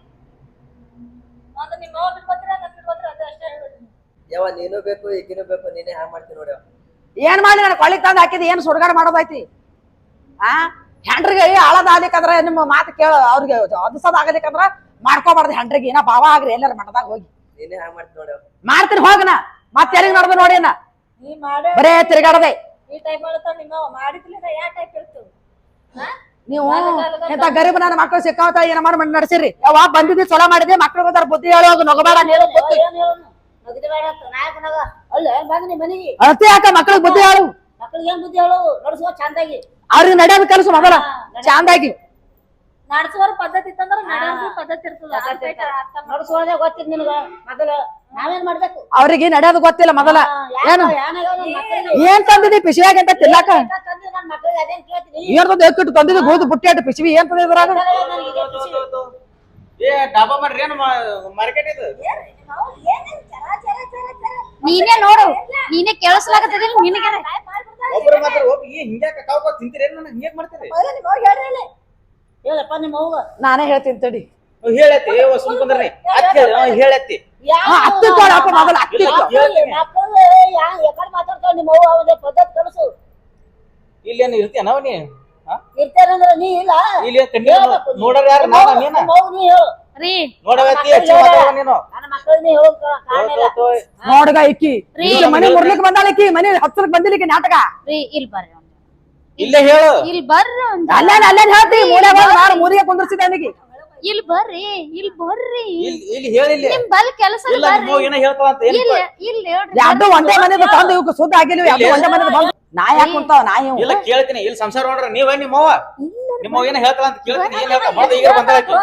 ಯಾವ ನೀನು ಬೇಕು ಈಗಿನೂ ಬೇಕು ನೀನೇ ಹ್ಯಾಂಗ್ ಮಾಡ್ತೀನಿ ನೋಡಿ ಏನ್ ಮಾಡಿ ನಾನು ಕೊಳ್ಳಿಗೆ ತಂದು ಹಾಕಿದ್ ಏನ್ ಸುಡ್ಗಾಡ ಮಾಡೋದೈತಿ ಆ ಹೆಂಡ್ರಿಗೆ ಆಳದ ಆಗ್ಲಿಕ್ಕಂದ್ರ ನಿಮ್ಮ ಮಾತು ಕೇಳ ಅವ್ರಿಗೆ ಅದಿಸದ್ ಆಗಲಿಕ್ಕಂದ್ರ ಮಾಡ್ಕೋಬಾರ್ದು ಹೆಂಡ್ರಿಗೆ ಏನ ಭಾವ ಆಗ್ರಿ ಎಲ್ಲಾರ ಮಠದಾಗ ಹೋಗಿ ನೀನೇ ಹ್ಯಾಂಗ್ ಮಾಡ್ತೀನಿ ನೋಡಿ ಮಾಡ್ತೀನಿ ಹೋಗನ ಮತ್ತೆ ಎಲ್ಲಿಗೆ ನೋಡ್ದು ನೋಡಿ ನೀ ಮಾಡೇ ಬರೇ ತಿರ್ಗಾಡದೆ ಈ ಟೈಪ್ ಮಾಡ್ತಾವ ನಿಮ್ಮ ಮಾಡಿದ್ಲಿಂದ ಯಾವ ಟೈಪ್ ಇರ್ತು ನೀವು ಎಂತ ಗರೀಬ್ ನನ್ನ ಮಕ್ಕಳು ಸಿಕ್ಕಾವತ್ತ ಏನ ಮಾಡಿ ನಡೆಸಿರಿ ಯಾವ ಬಂದಿದ್ದಿ ಚಲೋ ಮಾಡಿದೆ ಮಕ್ಳು ಬಂದಾರ ಬುದ್ಧಿ ಹೇಳೋದು ನಗಬೇಡ ನೀನು ಅತ್ತೆ ಯಾಕ ಮಕ್ಳಿಗೆ ಬುದ್ಧಿ ಹೇಳು ಮಕ್ಳಿಗೆ ಏನ್ ಬುದ್ಧಿ ಹೇಳು ನಡ್ಸುವ ಚಂದಾಗಿ ಅವ್ರಿಗೆ ನಡೆಯೋದು ಕೆಲಸ ಮೊದಲ ಚಂದಾಗಿ ನಡ್ಸುವರ್ ಪದ್ಧತಿ ಇತ್ತಂದ್ರ ನಡೆಯೋದು ಪದ್ಧತಿ ಇರ್ತದ ನಡ್ಸುವದೇ ಗೊತ್ತಿದ್ ನಿನಗ ಮೊದಲ ನಾವೇನ್ ಮಾಡ್ಬೇಕು ಅವ್ರಿಗೆ ನಡೆಯೋದು ಗೊತ್ತಿಲ್ಲ ಮೊದಲ ಏನು ಏನ್ ತಂದಿದಿ ಪಿಶಿಯಾಗ ಅಂತ ತಿನ್ನಾಕ ಏನ್ ಎಕ್ಕಿಟ್ಟು ತಂದಿದ್ದು ಗೋದು ಬುಟ್ಟಿ ಪಿಶವಿ ಏನ್ ತಂದಿದ್ ಇದ್ರಾಗ ಏ ಡಾಬಾ ಮಾಡ್ರಿ ಏನು ಮಾರ್ಕೆಟ್ ಇದು ನೀನೇ ನೋಡು ನೀನೇ ಕೇಳಿಸ್ಲಾಗತ್ತದಿಲ್ಲ ನಿನಗೆ ಒಬ್ರು ಮಾತ್ರ ಹೋಗಿ ಹಿಂಗ್ಯಾಕ ಕಾವ್ಕೋ ತಿಂತೀರಿ ನನಗೆ ಹಿಂಗ್ಯಾಕ್ ಮಾಡ್ತೀರಿ ಹೇಳಪ್ಪ ನಿಮ್ಮ ಅವ್ಗ ನಾನೇ ಹೇಳ್ತೀನಿ ತಡಿ ಹೇಳತ್ತಿ ಸುಮ್ಕೊಂಡ್ರಿ ಹೇಳತ್ತಿ ಅತ್ತಿ ಕೊಡಪ್ಪ ಮೊದಲ ಅತ್ತಿ ಮಕ್ಕಳು ಯಾಕಡೆ ಮಾತಾಡ್ತಾವ ನಿಮ್ಮ ಅವ್ವ ಅವನಿಗೆ ಪದ್ಧತಿ ಕಲಿಸು ಇಲ್ಲೇನು ಇರ್ತೀಯನವ ನೀ ಇರ್ತಾರಂದ್ರ ನೀ ಇಲ್ಲ ಇಲ್ಲಿ ನೋಡೋರು ಯಾರು ನಾನು ನೀನ ನಿಮ್ಮ ಅವ್ವ ನೀ ಹೇಳು ರೀ ನೋಡವತ್ತಿ ಹೆಚ್ಚು ಮಾತಾಡುವ ನೀನು ನನ್ನ ಮಕ್ಕಳು ನೀ ಹೇಳು ನೋಡ್ಗ ಇಕ್ಕಿ ಮನೆ ಮುರ್ಲಿಕ್ ಬಂದಾಳ ಇಕ್ಕಿ ಮನೆ ಹತ್ತರಕ್ ಬಂದಿಲಿಕ್ಕೆ ನಾಟಕ ರೀ ಇಲ್ಲಿ ಬರ್ರಿ ಇಲ್ಲೇ ಹೇಳು ಇಲ್ಲಿ ಬರ್ರಿ ಅಲ್ಲೇನ್ ಹೇಳ್ತಿ ಮೂಲೆ ನಾನು ಮೂರಿಗೆ ಕುಂದಿರ್ಸಿದ್ದೆ ಅವನಿಗೆ ಇಲ್ಲಿ ಬರ್ರಿ ಇಲ್ಲಿ ಬರ್ರಿ ಇಲ್ಲಿ ಹೇಳಿಲ್ಲ ನಿಮ್ ಬಲ್ ಕೆಲಸ ಇಲ್ಲ ನಿಮ್ಮ ಏನೋ ಹೇಳ್ತಾವ ಅಂತ ಏನು ಇಲ್ಲ ಇಲ್ಲಿ ಹೇಳ್ರಿ ಎರಡು ಒಂದೇ ಮನೆದ ತಂದು ಇವಕ್ಕೆ ಸುದ್ದ ಆಗಿಲ್ವಿ ಎರಡು ಒಂದೇ ಮನೆದ ಬಂದು ನಾಯಿ ಯಾಕೆ ಕುಂತಾವ ನಾಯಿ ಇಲ್ಲ ಕೇಳ್ತೀನಿ ಇಲ್ಲಿ ಸಂಸಾರ ನೋಡ್ರ ನೀವೇ ನಿಮ್ಮವ್ವ ನಿಮ್ಮವ್ವ ಏನೋ ಹೇಳ್ತಾಳ ಅಂತ ಕೇಳ್ತೀನಿ ಏನ್ ಹೇಳ್ತಾ ಮೊದಲು ಈಗ ಬಂದಾಕಿ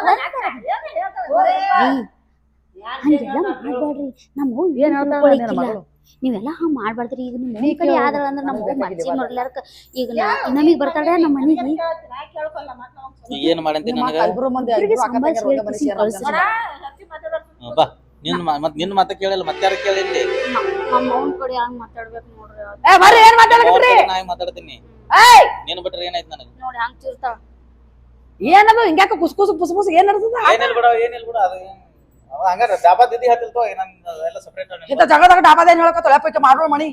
ಹಂಗೆಲ್ಲ ಮಾಡ್ಬೇಡ್ರಿ ನಮ್ಮ ಏನ್ ಹೇಳ್ತಾಳ ಮಗಳು ನೀವೆಲ್ಲ ಹಂಗ ಮಾಡ್ಬಾರ್ದ್ರಿ ಈಗ ನಿಮ್ ಕಡೆ ಆದ್ರ ಅಂದ್ರ ನಮ್ಮ ಮನ್ಸಿ ನೋಡ್ಲಾರ್ಕ ಈಗ ನಮಗ್ ಬರ್ತಾಳೆ ನಮ್ಮ ಮನೆಗೆ ಈಗ ಏನ್ ಮಾಡಂತೀನಿ ನನಗ ಇಬ್ರು ಮಂದಿ ಇಬ್ರಿಗೆ ಇಬ್ರು ಅಕ್ಕ ತಂಗಿ ಸಂಭಾಳ್ಸಿ ಒಂದೇ ಮನೆ ಕಳ್ಸಿ. ಸೇರೋದು. ಬಾ ನಿನ್ನ ಮಾತ ಕೇಳಿಲ್ಲ ಮತ್ತಾರ ಕೇಳಿಲ್ಲಿ ನಮ್ಮ ಅವ್ನ ಕಡೆ ಹಂಗ ಮಾತಾಡ್ಬೇಕು ನೋಡ್ರಿ ಏ ಬರ್ರಿ ಏನ್ ಮಾತಾಡಕತ್ರಿ ನಾ ಮಾತಾಡ್ತೀನಿ ಏಯ್ ನೀನು ಬಿಟ್ರೆ ಏನಾಯ್ತು ನನಗೆ ನೋಡಿ ಹಂಗ ತಿರ್ತಾಳ ಏನದು ಹಿಂಗ್ಯಾಕ ಕುಸ್ಕುಸ್ ಪುಸ್ ಏನ್ ನಡ್ತದ ಏನಿಲ್ಲ ಬಿಡ ಅದು ಅವ ಹಂಗಾರ ಡಾಬಾ ದಿದ್ದಿ ಹತ್ತಿಲ್ತೋ ನನ್ ಎಲ್ಲ ಸಪರೇಟ್ ಇಂತ ಜಗದಾಗ ಡಾಬಾದ ಏನ್ ಹೇಳ್ಕೊತಾಳ ಪೈಕ ಮಾಡೋಣ ಮಣಿ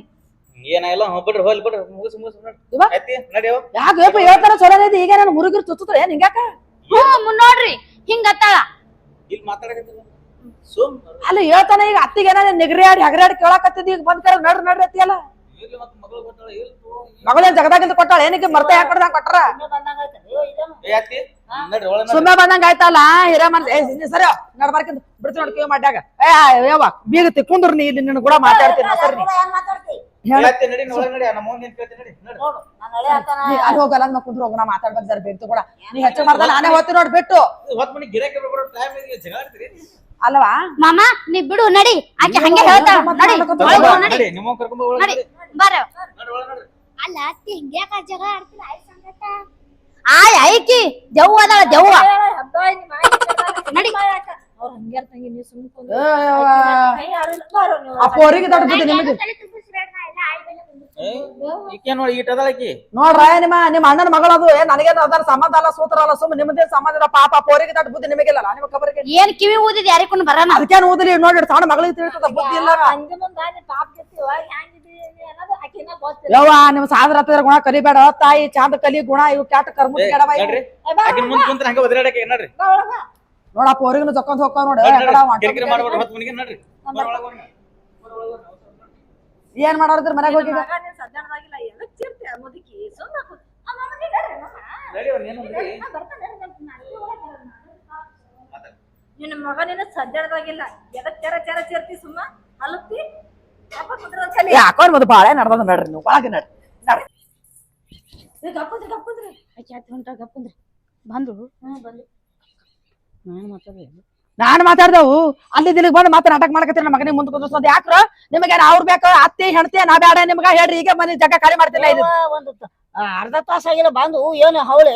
ಏನಾಗಿಲ್ಲ ಬಿಡ್ರಿ ಹೋಲ್ ಬಿಡ್ರಿ ಮುಗಿಸ್ ಇವಾ? ಆಯ್ತಿ ನಡಿಯೋ ಯಾಕೆ ಯಪ್ಪ ಹೇಳ್ತಾರ ಚಲೋ ಐತಿ ಈಗ ನಾನು ಮುರುಗಿರ್ ತುತ್ತುತ್ತಾಳ ಏನ್ ಹಿಂಗ್ಯಾಕ ನೋಡ್ರಿ ಹಿಂಗ ಅತ್ತಾಳ ಇಲ್ಲಿ ಮಾತಾಡಕತ್ತಿಲ್ಲ ಸುಮ್ ಅಲ್ಲಿ ಹೇಳ್ತಾನ ಈಗ ಅತ್ತಿಗೆ ಏನ ನಿಗ್ರಿಯಾಡಿ ಹಗರಾಡಿ ಕೇಳಾಕತ್ತಿದ್ ಈಗ ಬಂದ್ ಕರೆ ನಡ್ರಿ ಅತ್ತಿಯಲ್ಲ ಇಲ್ಲಿ ಮತ್ತೆ ಮಗಳು ಬರ್ತಾಳ ಮಗಳೇನ್ ಜಗದಾಗಿಂದ ಕೊಟ್ಟಾಳ ಏನಕ್ಕೆ ಮರ್ತ ಯಾಕೆ ಕೊಡ್ದಂಗ ಕೊಟ್ಟಾರ ಏ ಅತ್ತಿ ನಡ್ರಿ ಒಳ ನಡ್ರಿ ಸುಮ್ಮನೆ ಬಂದಂಗ ಆಯ್ತಲ್ಲ ಹಿರೇ ಮನ್ಸ ಸರಿ ನಡ್ಬಾರ್ಕಿಂದ ಬಿಡ್ತಿ ನೋಡಿ ಕಿವಿ ಮಾಡ್ಯಾಗ ಯಾವ ಬೀಗತಿ ಕುಂದ್ರು ನೀ ಇಲ್ಲಿ ನಿನ್ನ ಕೂಡ ಮಾತಾಡ್ತೀನಿ ಸರಿ ಏ ಅತ್ತಿ ನಡಿ ಒಳಗೆ ನಡಿ ನಮ್ಮ ಅವ್ನ ಏನ್ ಕೇಳ್ತೀನಿ ನಡಿ ಅಲ್ಲಿ ಹೋಗಲ್ಲ ನಾ ಕುಂದ್ರು ಹೋಗ ನಾ ಮಾತಾಡ್ಬೇಕು ಜರ ಬೇಕ್ತು ಕೂಡ ನೀ ಹೆಚ್ಚು ಮಾಡ್ದ ನಾನೇ ಹೋಗ್ತೀನಿ ನೋಡಿ ಬಿಟ್ಟು ಹೊತ್ತು ಮನಿ ಗಿರಾಕಿ ಬರೋ ಟೈಮ್ ಜಗಳ ಆಡ್ತೀರಿ ಅಲ್ವಾ ಮಾಮ ನೀ ಬಿಡು ನಡಿ ಆಕೆ ಹಂಗೆ ಹೇಳ್ತಾಳ ನಡಿ ಒಳಗ್ ಹೋಗ್ ನಡಿ ನಡಿ ನಿಮ್ಮ ಕರ್ಕೊಂಡ್ ಒಳಗೆ ನಡಿ ಬಾರ ನಡಿ ಒಳಗೆ ನಡಿ ಅಲ್ಲ ಅತ್ತಿ ಹಿಂಗ್ಯಾಕ ಜಗಳ ಆಡ್ತಿಲ್ಲ ಆಯ್ ಸಂಗಟ ಆಯ್ ಐಕಿ ದೆವ್ವ ಅದಾಳ ದೆವ್ವ ನಡಿ ಅವ್ರ ಹಂಗ್ಯಾರ ತಂಗಿ ನೀ ಸುಮ್ಕೊಂಡ್ ಆ ಪೋರಿಗೆ ದೊಡ್ಡ ಬುದ್ಧಿ ನಿಮಗೆ ಈಕೆ ನೋಡಿ ಈಟ್ ಅದಳಕಿ ನೋಡ್ರ ನಿಮ್ಮ ಅಣ್ಣನ ಮಗಳದು ಏನ್ ನನಗೇನು ಅದರ ಸಂಬಂಧ ಅಲ್ಲ ಸೂತ್ರ ಅಲ್ಲ ಸುಮ್ಮನೆ ನಿಮ್ಮದೇ ಸಂಬಂಧ ಇಲ್ಲ ಪಾಪ ಪೋರಿಗೆ ದೊಡ್ಡ ಬುದ್ಧಿ ನಿಮಗಿಲ್ಲ ನಿಮ್ಮ ಖಬರಿಗೆ ಏನ್ ಕಿವಿ ಊದಿದ್ ಯಾರಿಗೂ ಬರಣ ಅದಕ್ಕೇನು ಓದಿಲಿ ನೋಡಿ ಸಣ್ಣ ಮಗಳಿಗೆ ತಿಳಿತದ ಬುದ್ಧಿ ಇಲ್ಲ ಹಂಗೆ ಮುಂದ ಪಾಪ ಕೆತ್ತಿವ ಹೆಂಗಿದಿ ಅನ್ನೋದು ಆಕಿನ ಗೊತ್ತಿಲ್ಲ ಯವ್ವ ನಿಮ್ ಸಾದ್ರ ಹತ್ತಿರ ಗುಣ ಕಲಿಬೇಡ ತಾಯಿ ಚಾಂದ ಕಲಿ ಗುಣ ಇವು ಕ್ಯಾಟ ಕರ್ಮ ಕೆಡವ ನಡ್ರಿ ಆಕಿನ ಮುಂದೆ ಕುಂತ್ರ ಹಂಗ ಒದರಾಡಕ್ಕೆ ನಡ್ರಿ ನೋಡಪ್ಪ ಅವ್ರಿಗೂ ಜೊಕ್ಕೊಂಡ್ ಹೋಗ್ತಾವ ನೋಡಿ ಕಿರಿಕಿರಿ ಮಾಡ್ಬಿಡ್ರಿ ಹೊತ್ತು ಮನಿಗೆ ನಡ್ರಿ ಏನ್ ಮಾಡೋದ್ರ ಮನೆಗೆ ಹೋಗಿ ಸಜ್ಜನದಾಗಿಲ್ಲ ಎಲ್ಲ ಚಿರ್ತಿ ಮುದುಕಿ ಸುಮ್ಮನೆ ನಡಿಯೋ ನೀನು ನಡಿ. ನಿನ್ನ ಮಗನೇನ ಸಜ್ಜನದಾಗಿಲ್ಲ ಎದಕ್ ಚೆರ ಚೆರ ಚಿರ್ತಿ ಸುಮ್ಮ ಅಲುತ್ತಿ ಅಪ್ಪ ಕುಂದ್ರ ಕಲಿ ಯಾಕೋನ್ ಮದು ಬಾಳೆ ನಡ್ದ ನಡ್ರಿ ನೀವು ಒಳಗೆ ನಡ್ರಿ ಗಪ್ಪುದ್ರಿ ಗಪ್ಪುದ್ರಿ ಹೊಂಟ ಗಪ್ಪಂದ್ರಿ ಬಂದ್ರು ಬಂದು ನಾನ್ ಮಾತಾಡ್ದವು ಅಲ್ಲಿ ದಿಲಿಗೆ ಬಂದು ಮತ್ತೆ ನಾಟಕ ಮಾಡಕತ್ತೀನಿ ನಮ್ಮ ಮಗನಿಗೆ ಮುಂದೆ ಕುಂದ್ರಸೋದು ಯಾಕ್ರ ನಿಮಗೆ ಅವ್ರು ಬೇಕು ಅತ್ತಿ ಹೆಣ್ತಿ ನಾ ಬೇಡ ನಿಮ್ಗ ಹೇಳ್ರಿ ಈಗ ಮನೆ ಜಗ ಖಾಲಿ ಮಾಡ್ತಿಲ್ಲ ಇದು ಒಂದು ಅರ್ಧ ತಾಸ ಆಗಿಲ್ಲ ಬಂದು ಏನು ಹೌಳೆ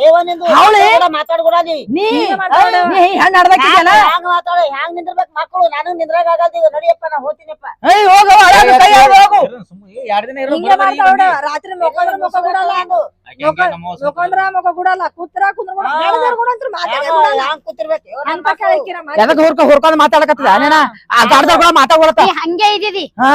ಹೌಳೆ? ಮಾತಾಡ್ಕೊಡದಿ ನೀ ಮಾತಾಡು. ನೀ ಹೆಣ್ಣು ಆಡ್ದಕ್ಕಿದ್ಯಲ್ಲ ಹ್ಯಾಂಗ ಮಾತಾಡ ಹ್ಯಾಂಗ ನಿಂದಿರ್ಬೇಕು ಮಕ್ಕಳು ನಾನು ನಿಂದ್ರಾಗ ಆಗಲ್ದ ಈಗ ನಡಿಯಪ್ಪ ನಾ ಹೋಗ್ತೀನಪ್ಪ ಏಯ್ ಹೋಗು ಅಳಾಗ ಕೈ ಹಿಡ್ದು ಹೋಗು. ಎರಡ್ ದಿನ ಇರೋ ಹಿಂಗೆ ಮಾಡ್ತಾಳ ರಾತ್ರಿ ಮೊಕೊಂಡ್ರ ಮೊಕ ಬಿಡಲ್ಲ ಅದು ಮೊಕೊಂಡ್ರ ಮೊಕ ಬಿಡಲ್ಲ ಕೂತ್ರ ಹ್ಯಾಂಗ ಕೂತಿರ್ಬೇಕು ಎದಕ್ ಹುರ್ಕೊಂಡ್ ಮಾತಾಡಕತ್ತದ ನೀನ ಆ ಗಾಡ್ದಾಗ ಕೂಡ ಮಾತಾಡ್ಕೊಳತ್ತ ನೀ ಹಂಗೆ ಇದ್ದೀದಿ ಹಾ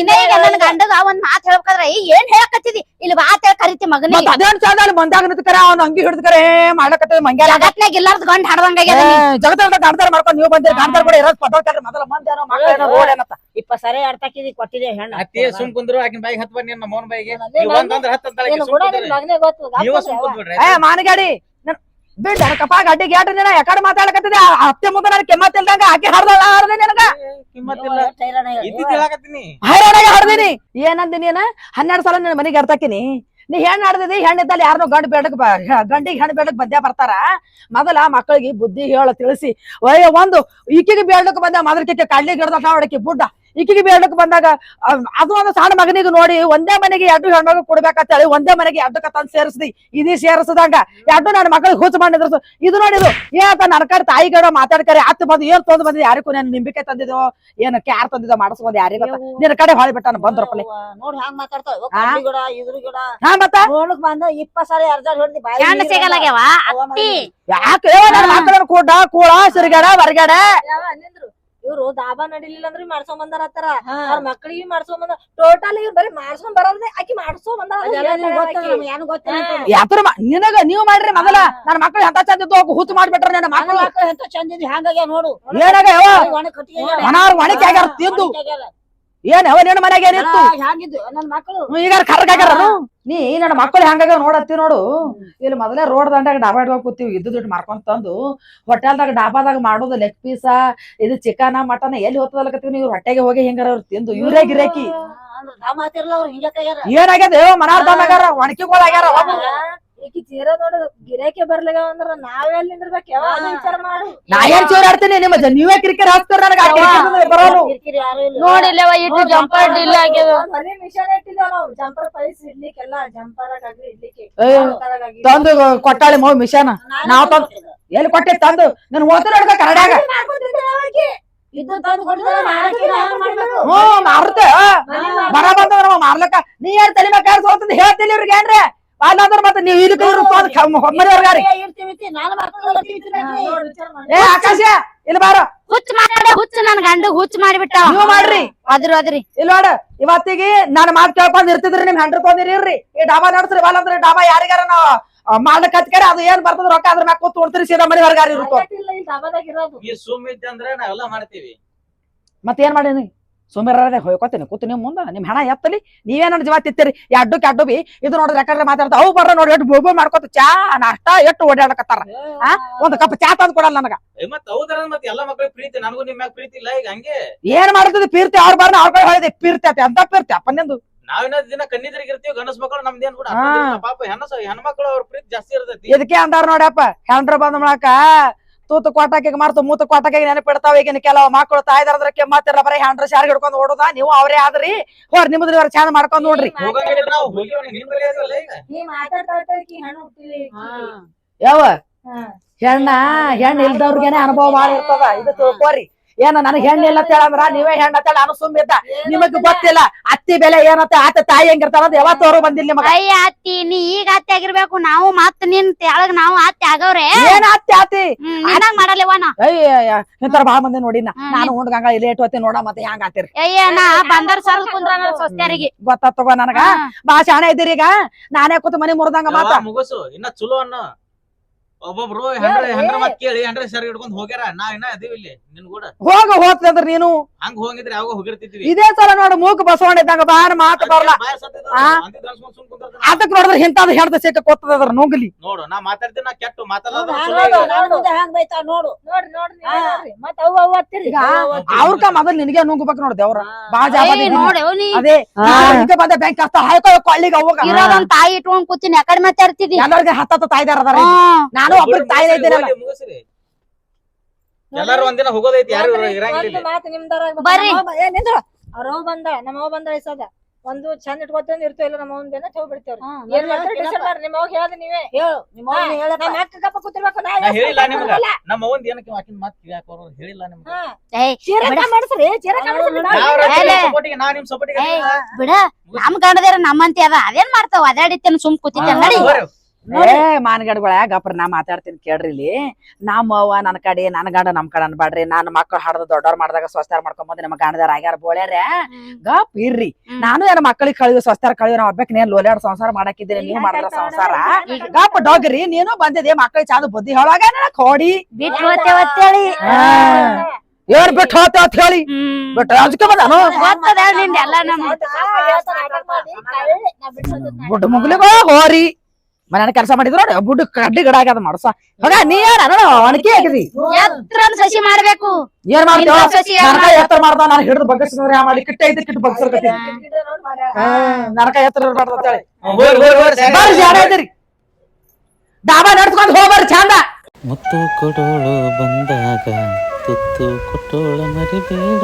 ಇನ್ನ ಈಗ ನನ್ ಗಂಡಗ ಒಂದ್ ಮಾತ್ ಹೇಳ್ಬೇಕಾದ್ರೆ ಏನ್ ಹೇಳಕತ್ತಿದಿ ಇಲ್ಲಿ ಮಾತ್ ಹೇಳಿ ಕರಿತಿ ಮಗನಿಗೆ ಮತ್ ಅದೇನ್ ಚಂದ ಅಲ್ಲಿ ಮಂದ್ಯಾಗ ನಿಂತ್ಕರ ಅವ್ನ ಅಂಗಿ ಹಿಡಿದ್ಕರ ಮಾಡಕತ್ತದ ಮಂಗ್ಯಾಲ ಜಗತ್ನಾಗ ಇಲ್ಲಾರ್ದ ಗಂಡ ಹಾಡ್ದಂಗ ಜಗತ್ತ ಗಾಡ್ದಾರ ಮಾಡ್ಕೊಂಡ್ ನೀವು ಬಂದಿರಿ ಗಾಡ್ದಾರ ಕೂಡ ಇರೋದ್ ಪದೋಳ್ತಾರ್ರಿ ಮೊದಲ ಮಂದ್ಯಾನೋ ಮಕ್ಕಳೇನೋ ರೋಡ್ ಏನತ್ತ ಇಪ್ಪ ಸರಿ ಅಡ್ತಾಕಿದಿ ಕೊಟ್ಟಿದೆ ಹೆಣ್ಣು ಅತ್ತಿ ಸುಮ್ ಕುಂದ್ರು ಆಕಿನ ಬಾಯಿಗೆ ಹತ್ ಬನ್ನಿ ನಮ್ಮ ಮೌನ್ ಬಾಯಿಗೆ ಅದೇ ನೀವ್ ಒಂದಂದ್ರ ಹತ್ ಅಂತಾಳೆ ಏನು ಸುಮ್ ಗುಣ ಕುಂದ್ರಿ. ನಿನ್ ಮಗನೇ ಗೊತ್ತು ನೀವ ಸುಮ್ ಕುಂದ್ಬಿಡ್ರಿ ಏ ಮಾನಗಾಡಿ ಬಿಡ್ ಕಪ್ಪ ಗಡ್ಡಿ ಗ್ಯಾಟ್ರಿ ನೀನ ಯಾಕಡೆ ಮಾತಾಡಕತ್ತಿದೆ ಅತ್ತೆ ಮುಂದೆ ನನಗೆ ಕೆಮ್ಮತ್ತಿಲ್ದಂಗ ಆಕೆ ಹರ್ದಳ ಹಾರ್ದೆ ನಿನಗ ಕಿಮ್ಮತ್ತಿಲ್ಲ ಇದ್ದಿದ್ ಹೇಳಾಕತ್ತೀನಿ ಹೈರಾಣಾಗಿ ಹರ್ದಿನಿ ಏನಂದಿ ನೀನ 12 ಸಲ ನಿನ್ನ ಮನೆಗೆ ಅರ್ತಾಕಿನಿ ನೀ ಹೆಣ್ಣು ಆಡ್ದಿದಿ ಹೆಣ್ಣಿದ್ದಲ್ಲಿ ಯಾರನ್ನೋ ಗಂಡು ಬೇಡಕ್ ಗಂಡಿಗೆ ಹೆಣ್ಣು ಬೇಡಕ್ ಬಂದೇ ಬರ್ತಾರ ಮೊದಲ ಮಕ್ಕಳಿಗೆ ಬುದ್ಧಿ ಹೇಳ ತಿಳಿಸಿ ಒಂದು ಈಕಿಗೆ ಬೇಡಕ್ ಬಂದ ಮದರ್ಕಿಕ್ಕೆ ಕಡ್ಲಿ ಗಿಡದ ಹೊಡಕಿ ಬುಡ್ಡ ಈಕಿಗೆ ಬೇಡಕ್ ಬಂದಾಗ ಅದು ಒಂದು ಸಣ್ಣ ಮಗನಿಗೆ ನೋಡಿ ಒಂದೇ ಮನೆಗೆ 2 ಹೆಣ್ಮಗು ಕೊಡ್ಬೇಕಂತೇಳಿ ಒಂದೇ ಮನೆಗೆ 2 ಕತ್ತಂದ್ ಸೇರಿಸ್ದಿ ಇದೀ ಸೇರಿಸದಂಗ 2 ನನ್ನ ಮಕ್ಕಳಿಗೆ ಹುಚ್ಚು ಮಾಡಿದ್ರು ಇದು ನೋಡಿದ್ರು ಏತ ನನ್ನ ಕಡೆ ತಾಯಿ ಗಡ ಮಾತಾಡ್ಕರೆ ಅತ್ತ ಬಂದು ಏನ್ ತೊಂದ್ ಬಂದಿದ್ ಯಾರಿಗೂ ನಾನು ನಿಂಬಿಕೆ ತಂದಿದ್ದೋ ಏನ್ ಕ್ಯಾರ್ ತಂದಿದ್ದೋ ಮಾಡಿಸ್ಬೋದು ಯಾರಿಗ ನಿನ್ನ ಕಡೆ ಹೊಳಿ ಬಿಟ್ಟಾನ ಬಂದ್ರಪ್ಪಲೆ ನೋಡಿ ಹ್ಯಾಂಗ ಮಾತಾಡ್ತಾವ ಆ? ಗಿಡ ಇದ್ರ ಗಿಡ ಹಾ ಮತ್ತ ನೋಡಕ್ ಬಂದ 20 ಸಾರಿ ಅರ್ಜಾಡ್ ಹೊಡ್ದಿ ಬಾಯಿ ಹೆಣ್ಣು ಸಿಗಲ್ಲಾಗ್ಯಾವ ಅತ್ತಿ ಯಾಕೆ ನನ್ನ ಮಕ್ಕಳನ್ನ ಕೂಡ ಕೂಳ ಸಿರಿಗಡ ಹೊರಗಡ ಇವ್ರು ದಾಬಾ ನಡಿಲಿಲ್ಲ ಅಂದ್ರೆ ಮಾಡ್ಸೊಂಡ್ ಬಂದಾರತ್ತಾರ ಅವ್ರ ಮಕ್ಳಿಗೆ ಮಾಡ್ಸೊಂಡ್ ಬಂದ ಟೋಟಲ್ ಇವ್ರು ಬರೀ ಮಾಡ್ಸೊಂಡ್ ಬರೋದೇ ಆಕಿ ಮಾಡ್ಸೊಂಡ್ ಬಂದಾರ ಏನು ಗೊತ್ತಿಲ್ಲ ಯಾತ್ರ ನಿನಗ ನೀವ್ ಮಾಡ್ರಿ ಮೊದಲ ನನ್ನ ಮಕ್ಳು ಎಂತ ಚಂದ ಇದ್ದು ಹೋಗಿ ಹುಚ್ಚು ಮಾಡ್ಬಿಟ್ರ ನನ್ನ ಮಕ್ಕಳು ಎಂತ ಚಂದ ಇದ್ ಹ್ಯಾಂಗಾಗ್ಯ ನೋಡು ಏನಾಗ ಯಾವ ಒಣ ಕಟ್ಟಿಗೆ ಮನಾರ್ ಒಣಕೆ ಆಗ್ಯಾರ ತಿಂದು ಏನ್ ಯಾವ ನಿನ್ನ ಮನೆಗೆ ಏನಿತ್ತು ಹ್ಯಾಂಗಿದ್ದು ನನ್ ಮಕ್ಕಳು ಈಗ ಕರ್ಗಾಗ್ಯಾರ ನೀ ನನ್ನ ಮಕ್ಕಳು ಹೆಂಗಾಗ ನೋಡತ್ತಿ ನೋಡು ಇಲ್ಲಿ ಮೊದಲೇ ರೋಡ್ ದಂಡಾಗ ಡಾಬಾ ಇಡ್ಕೊಂಡ್ ಕೂತೀವಿ ಇದ್ದು ದುಡ್ಡು ಮಾಡ್ಕೊಂಡ್ ತಂದು ಹೋಟೆಲ್ದಾಗ ಡಾಬಾದಾಗ ಮಾಡೋದು ಲೆಗ್ ಪೀಸ ಇದು ಚಿಕನ್ ಮಟನ್ ಎಲ್ಲಿ ಹೊತ್ತದಲ್ಲಕತ್ತೀವಿ ನೀವು ಹೊಟ್ಟೆಗೆ ಹೋಗಿ ಹಿಂಗಾರ ಅವ್ರು ತಿಂದು ಇವ್ರೇ ಗಿರಾಕಿ ದಾಮ ಆತಿರ್ಲ ಅವ್ರು ಹಿಂಗಕ್ಕಾಗ್ಯಾರ ಏನಾಗ್ಯದ ಮನಾರ್ ದಂಡಾಗ್ಯಾರ ಒಣಕಿಗಳಾಗ್ಯಾರ ಈಕಿ ತೀರ ನೋಡು ಗಿರಾಕಿ ಬರ್ಲಿಲ್ಲ ಅಂದ್ರ ನಾವೆಲ್ಲಿ ನಿಂದಿರ್ಬೇಕು ಯಾವ ವಿಚಾರ ಮಾಡು ನಾ ಏನ್ ಚೋರಾಡ್ತೀನಿ ನಿಮ್ಮ ನೀವೇ ಕ್ರಿಕೆಟ್ ಹಾಕ್ತಾರ ನನಗೆ ಬರೋನು ಕಿರಿಕಿರಿ ಯಾರು ಇಲ್ಲ ನೋಡಿಲ್ಲವ ಇಟ್ಟು ಜಂಪರ್ ಡಿಲ್ ಆಗ್ಯದ ಬರೀ ಮಿಷನ್ ಇಟ್ಟಿದ್ದೇವ್ ನಾವು ಜಂಪರ್ ಪೈಸ್ ಇಡ್ಲಿಕ್ಕೆಲ್ಲ ಜಂಪರ್ ಆಗ್ಲಿ ಇಡ್ಲಿಕ್ಕೆ ತಂದು ಕೊಟ್ಟಾಳಿ ಮೋ ಮಿಷನ್ ನಾವ್ ತಂದ್ ಎಲ್ಲಿ ಕೊಟ್ಟೆ ತಂದು ನನ್ ಓದ್ತಾ ನೋಡ್ಕ ಕನ್ನಡಾಗ ಇದು ತಂದು ಕೊಟ್ಟಿದ್ರೆ ಮಾಡ್ಬೇಕು ಮಾರುತ್ತೆ ಬರ ಬಂದ ಮಾರ್ಲಕ್ಕ ನೀ ಏನ್ ತಲೆ ಮ್ಯಾಗ ಕಾರ್ ಸೋತಂದ್ ಹೇಳ್ತಿಲ್ಲ ಇವ್ರಿಗೆ ಏನ್ರಿ ಅಲ್ಲಾಂದ್ರ ಮತ್ತೆ ನೀವ್ ಇದಕ್ಕೆ ಹೊಮ್ಮರಿವ್ರಿಗಾರಿ ಏ ಆಕಾಶ ಇಲ್ಲಿ ಬಾರ ಹುಚ್ಚ ಮಾತಾಡ ಹುಚ್ಚ ನನ್ ಗಂಡ ಹುಚ್ಚ ಮಾಡಿಬಿಟ್ಟಾವ ನೀವು ಮಾಡ್ರಿ ಅದ್ರಿ ಇಲ್ಲಿ ನೋಡ ಇವತ್ತಿಗೆ ನಾನ್ ಮಾತ್ ಕೇಳ್ಕೊಂಡ್ ಇರ್ತಿದ್ರಿ ನಿಮ್ ಹೆಂಡ್ರ ತೊಂದಿರಿ ಈ ಡಾಬಾ ನಡ್ಸ್ರಿ ಬಾಲಂದ್ರ ಡಾಬಾ ಯಾರಿಗಾರ ನಾವ್ ಮಾಡ್ಲಕ್ ಹತ್ಕರೆ ಅದು ಏನ್ ಬರ್ತದ ರೊಕ್ಕ ಅದ್ರ ಮ್ಯಾಗ ಕೂತ್ ಉಣ್ತಿರಿ ಸೀದಾ ಮನಿ ಹೊರಗಾರಿ ಇರುತ್ತೋ ಈ ಸುಮ್ ಇದ್ದಂದ್ರೆ ನಾವೆಲ್ಲ ಮಾಡ್ತೀವಿ ಮತ್ ಏನ್ ಮಾಡೀನಿ ಸುಮ್ಮಿರದೆ ಹೋಯ್ಕೋತೀನಿ ಕೂತು ನಿಮ್ ಮುಂದ ನಿಮ್ ಹಣ ಎತ್ತಲಿ ನೀವೇ ನನ್ನ ಜೀವ ತಿತ್ತೀರಿ ಎಡ್ಡು ಬಿ ಇದು ನೋಡಿದ್ರೆ ಯಾಕಂದ್ರೆ ಮಾತಾಡ್ತಾ ಅವು ಬರ್ರ ನೋಡಿ ಎಷ್ಟು ಬೋಬೋ ಮಾಡ್ಕೋತ ಚಾ ನಾಷ್ಟ ಎಷ್ಟು ಓಡಾಡಕತ್ತಾರ ಒಂದ್ ಕಪ್ ಚಾ ತಂದ್ ಕೊಡಲ್ಲ ನನಗ ಮತ್ ಹೌದ್ರ ಮತ್ತೆ ಎಲ್ಲಾ ಮಕ್ಳಿಗೆ ಪ್ರೀತಿ ನನಗೂ ನಿಮ್ ಮ್ಯಾಗ ಪ್ರೀತಿ ಇಲ್ಲ ಈಗ ಹಂಗೆ ಏನ್ ಮಾಡ್ತದೆ ಪೀರ್ತಿ ಅವ್ರ ಬರ್ನ ಅವ್ರ ಕಡೆ ಹೇಳಿದೆ ಪೀರ್ತಿ ಅಂತ ಪೀರ್ತಿ ಅಪ್ಪನಿಂದು ನಾವಿನ ದಿನ ಕಣ್ಣಿದ್ರಿಗಿರ್ತೀವಿ ಗಂಡಸ್ ಮಕ್ಕಳು ನಮ್ದೇನ್ ಕೂಡ ಪಾಪ ಹೆಣ್ಮಕ್ಳು ಅವ್ರ ಪ್ರೀತಿ ಜಾಸ್ತಿ ಇರ್ತೈತಿ ಇದಕ್ಕೆ ಅಂದಾರ ನೋಡ್ಯಪ್ಪ ಹೆಂಡ್ರ ಬಂದ್ ಮಾಡಾಕ ತೂತು ಕ್ವಾಟಕ್ಕೆ ಮಾರ್ತು ಮೂತು ಕ್ವಾಟಕ್ಕೆ ನೆನಪಿಡ್ತಾವ ಈಗಿನ ಕೆಲವು ಮಕ್ಕಳು ತಾಯ್ದಾರದ್ರ ಕೆಮ್ಮತ್ತಿರ ಬರೀ ಹೆಂಡ್ರ ಶಾರ್ ಹಿಡ್ಕೊಂಡ್ ಓಡುದ ನೀವು ಅವರೇ ಆದ್ರಿ ಹೋರ್ ನಿಮ್ದು ಇವ್ರ ಚಂದ ಮಾಡ್ಕೊಂಡ್ ನೋಡ್ರಿ ಯಾವ ಹೆಣ್ಣು ಇಲ್ದವ್ರಿಗೇನೆ ಅನುಭವ ಬಾಳ ಇರ್ತದ ಇದು ತಿಳ್ಕೋರಿ ಏನ ನನಗ್ ಹೆಣ್ಣು ಇಲ್ಲ ಅಂತೇಳಂದ್ರ ನೀವೇ ಹೆಣ್ಣ ಅಂತೇಳ ನಾನು ಸುಮ್ಮಿದ್ದ ನಿಮಗ್ ಗೊತ್ತಿಲ್ಲ ಅತ್ತಿ ಬೆಲೆ ಏನತ್ತ ಆತ ತಾಯಿ ಹೆಂಗಿರ್ತಾರ ಅಂತ ಯಾವತ್ತವರು ಬಂದಿಲ್ಲ ನಿಮಗ ಅಯ್ಯ ಅತ್ತಿ ನೀ ಈಗ ಅತ್ತಿ ಆಗಿರ್ಬೇಕು ನಾವು ಮತ್ ನಿನ್ ತೆಳಗ್ ನಾವು ಅತ್ತಿ ಆಗವ್ರೆ ಏನ್ ಅತ್ತಿ ಆತಿ ನಿನ್ನಂಗ್ ಮಾಡಲ್ಲೇವ ನಾ ಅಯ್ಯ ಇಂತರ ಬಾಳ ಮಂದಿ ನೋಡಿನ ನಾನು ಉಂಡ್ಗಂಗ ಲೇಟ್ ಹೊತ್ತಿ ನೋಡ ಮತ್ತೆ ಹೆಂಗ ಆತಿರಿ ಅಯ್ಯ ನಾ ಬಂದರ್ ಸರ್ ಕುಂದ್ರ ಸ್ವಸ್ತ್ಯಾರಿಗೆ ಗೊತ್ತ ತಗೋ ನನಗ ಬಾ ಶಾಣೆ ಇದ್ದೀರಿ ಈಗ ನಾನೇ ಕೂತು ಮನಿ ಮುರ್ದಂಗ ಮಾತ ಮುಗಸು ಇನ್ನ ಚಲೋ ಅನ್ನ ಒಬ್ಬೊಬ್ರು ಹೆಂಡ್ರ ಮತ್ ಕೇಳಿ ಹೆಂಡ್ರ ಸರಿ ಹಿಡ್ಕೊಂಡ್ ಹೋಗ್ಯಾರ ನಾವ್ ಇನ್ನ ಅದೀವಿ ಇಲ್ಲಿ ನಿನ್ ಕೂಡ ಹೋಗ್ತಂದ್ರ ನೀನು ಹಂಗ ಹೋಗಿದ್ರೆ ಯಾವಾಗ ಹೋಗಿರ್ತಿದ್ವಿ ಇದೇ ಸಲ ನೋಡು ಮೂಕ್ ಬಸವಣ್ಣ ಇದ್ದಂಗ ಬಾರ ಮಾತು ಬರ್ಲ ಅದಕ್ ನೋಡಿದ್ರೆ ಇಂತಾದ್ ಹೇಳ್ದ ಸಿಕ್ಕ ಕೊತ್ತದ್ರ ನುಗ್ಲಿ ನೋಡು ನಾ ಮಾತಾಡ್ತೀನಿ ನಾ ಕೆಟ್ಟು ನೋಡು ಅವ್ರಕ ಮೊದಲ್ ನಿನಗೆ ನುಗ್ಬೇಕು ನೋಡ್ದೆ ಅವ್ರ ಬಾ ಜಾಬಾದಿ ನೋಡಿ ನೀ ಅದೇ ಇದಕ್ಕೆ ಬಂದ ಬ್ಯಾಂಕ್ ಹಸ್ತ ಹಾಕೋ ಕೊಳ್ಳಿಗೆ ಅವಾಗ ಇರೋದೊಂದ್ ತಾಯಿ ಇಟ್ಕೊಂಡ್ ಕೂತೀನಿ ಯಾಕಡೆ ಮಾತಾಡ್ತಿದಿ ಎಲ್ಲರಿಗೆ ಹತ್ತ ತಾಯ್ದಾರ ಅದಾರ ನಾನು ಒಬ್ಬರಿಗೆ ತಾಯಿ ಇದ್ದೀನಲ್ಲ ಮುಗಿಸ್ರಿ ಎಲ್ಲಾರು ಒಂದಿನ ಹೋಗೋದೈತಿ ಯಾರು ಇರಂಗಿಲ್ಲ ಬರ್ರಿ ಅವ್ರವ್ ಬಂದ ನಮ್ಮವ್ ಬಂದ ಇಸದ ಒಂದು ಚಂದ ಇಟ್ಕೊತಂದ್ ಇರ್ತೋ ಇಲ್ಲ ನಮ್ಮ ಅವ್ನ ಬೆನ್ನ ಹೋಗ್ಬಿಡ್ತೇವ್ರಿ ಹ್ಮ್, ಏನ್ ಮಾಡ್ತಾರೆ ಡಿಸೈಡ್ ಮಾಡ್ರಿ ನಿಮ್ಮ ಅವ್ಗ ಹೇಳ್ದೆ ನೀವೇ ಹೇಳು ನಿಮ್ಮ ಅವ್ವ ಹೇಳಪ್ಪ. ನಮ್ಮ ಅಕ್ಕ ಗಪ್ಪ ಕೂತಿರ್ಬೇಕು ನಾ ನಾ ಹೇಳಿಲ್ಲ ನಿಮ್ಗ ನಮ್ಮ ಅವ್ವಂದ್ ಏನಕ್ಕೆ ಆಕಿನ ಮಾತು ಕಿವಿ ಹಾಕೋರು ಹೇಳಿಲ್ಲ ನಿಮ್ಗೆ ಏಯ್ ಚೀರಕ ಮಾಡಿಸ್ರಿ ಚೀರಕ ಮಾಡಿಸ್ರಿ ನಾ ನಿಮ್ ಸಪೋರ್ಟಿಗೆ ಏಯ್ ಬಿಡ ನಮ್ ಗಂಡದೇರ ನಮ್ಮಂತಿ ಅದ ಅದೇನ್ ಮಾಡ್ತಾವ ಅದಾಡಿತ್ತೇನ ಸುಮ್ ಕೂತಿದ್ದೆ ನಡಿ ಏ ಮಾನಗಡ್ಗಳ ಗಪ್ರ ನಾ ಮಾತಾಡ್ತೀನಿ ಕೇಳ್ರಿ ಇಲ್ಲಿ ನಮ್ಮ ಅವ್ವ ನನ್ನ ಕಡೆ ನನ್ನ ಗಂಡ ನಮ್ ಕಡೆ ಅನ್ಬಾಡ್ರಿ ನನ್ನ ಮಕ್ಕಳು ಹಾಡ್ದು ದೊಡ್ಡವ್ರ ಮಾಡ್ದಾಗ ಸ್ವಸ್ಥಾರ ಮಾಡ್ಕೊಂಬಂದ್ ನಮ್ಮ ಗಂಡದಾರ ಆಗ್ಯಾರ ಬೋಳ್ಯಾರ ಗಪ್ ಇರ್ರಿ ನಾನು ಏನ ಮಕ್ಕಳಿಗೆ ಕಳಿಯೋ ಸ್ವಸ್ಥಾರ ಕಳಿಯೋ ನಾವ್ ಒಬ್ಬಕ್ ನೇನ್ ಲೋಲ್ಯಾಡ್ ಸಂಸಾರ ಮಾಡಾಕಿದ್ದೀನಿ ನೀವ್ ಮಾಡಿದ್ರ ಸಂಸಾರ ಗಪ್ ಡೋಗ್ರಿ ನೀನು ಬಂದಿದೆ ಮಕ್ಕಳಿಗೆ ಚಂದ ಬುದ್ಧಿ ಹೇಳಾಗ ಕೋಡಿ ಬಿಟ್ಟು ಹೋತೇವತ್ತೇಳಿ ಏನ್ ಬಿಟ್ಟು ಹೋತೆ ಅಂತ ಹೇಳಿ ಬಿಟ್ಟು ರಾಜಕೀಯ ಬಂದಾನು ಗೊತ್ತದ ನಿಂದ ಎಲ್ಲ ನಮ್ ಬುಡ್ಡ ಮುಗ್ಲಿಗೋ ಹೋರಿ ಮನೆ ಕೆಲಸ ಮಾಡಿದ್ರು ನೋಡಿ ಬುಡ್ಡ ಕಡ್ಡಿ ಗಿಡ ಆಗ್ಯದ ಮಾಡ್ಸ ಹೋಗ ನೀ ಯಾರ ಅಣಕಿ ಹಾಕಿದಿ ಎತ್ರನ್ ಸಸಿ ಮಾಡ್ಬೇಕು ಏನ್ ಮಾಡ್ತೀವ ಸಸಿ ನರಕ ಎತ್ತರ ಮಾಡ್ದ ನಾನು ಹಿಡಿದು ಬಗ್ಗಿಸಿದ್ರೆ ಯಾ ಮಾಡಿ ಕಿಟ್ಟ ಐತಿ ಕಿಟ್ಟು ಬಗ್ಸರ್ಕತಿ ನರಕ ಎತ್ತರ ಇರ್ಬಾರ್ದು ಅಂತ ಹೇಳಿ ಬರ್ರಿ ಜಾಡ ಐತಿರಿ ಡಾಬಾ ನಡ್ಸ್ಕೊಂಡ್ ಹೋಗ್ಬರ್ರಿ ಚಂದ ಮುತ್ತು ಕೊಡೋಳು ಬಂದಾಗ ತುತ್ತು ಕೊಟ್ಟೋಳ ಮರಿಬೇಡ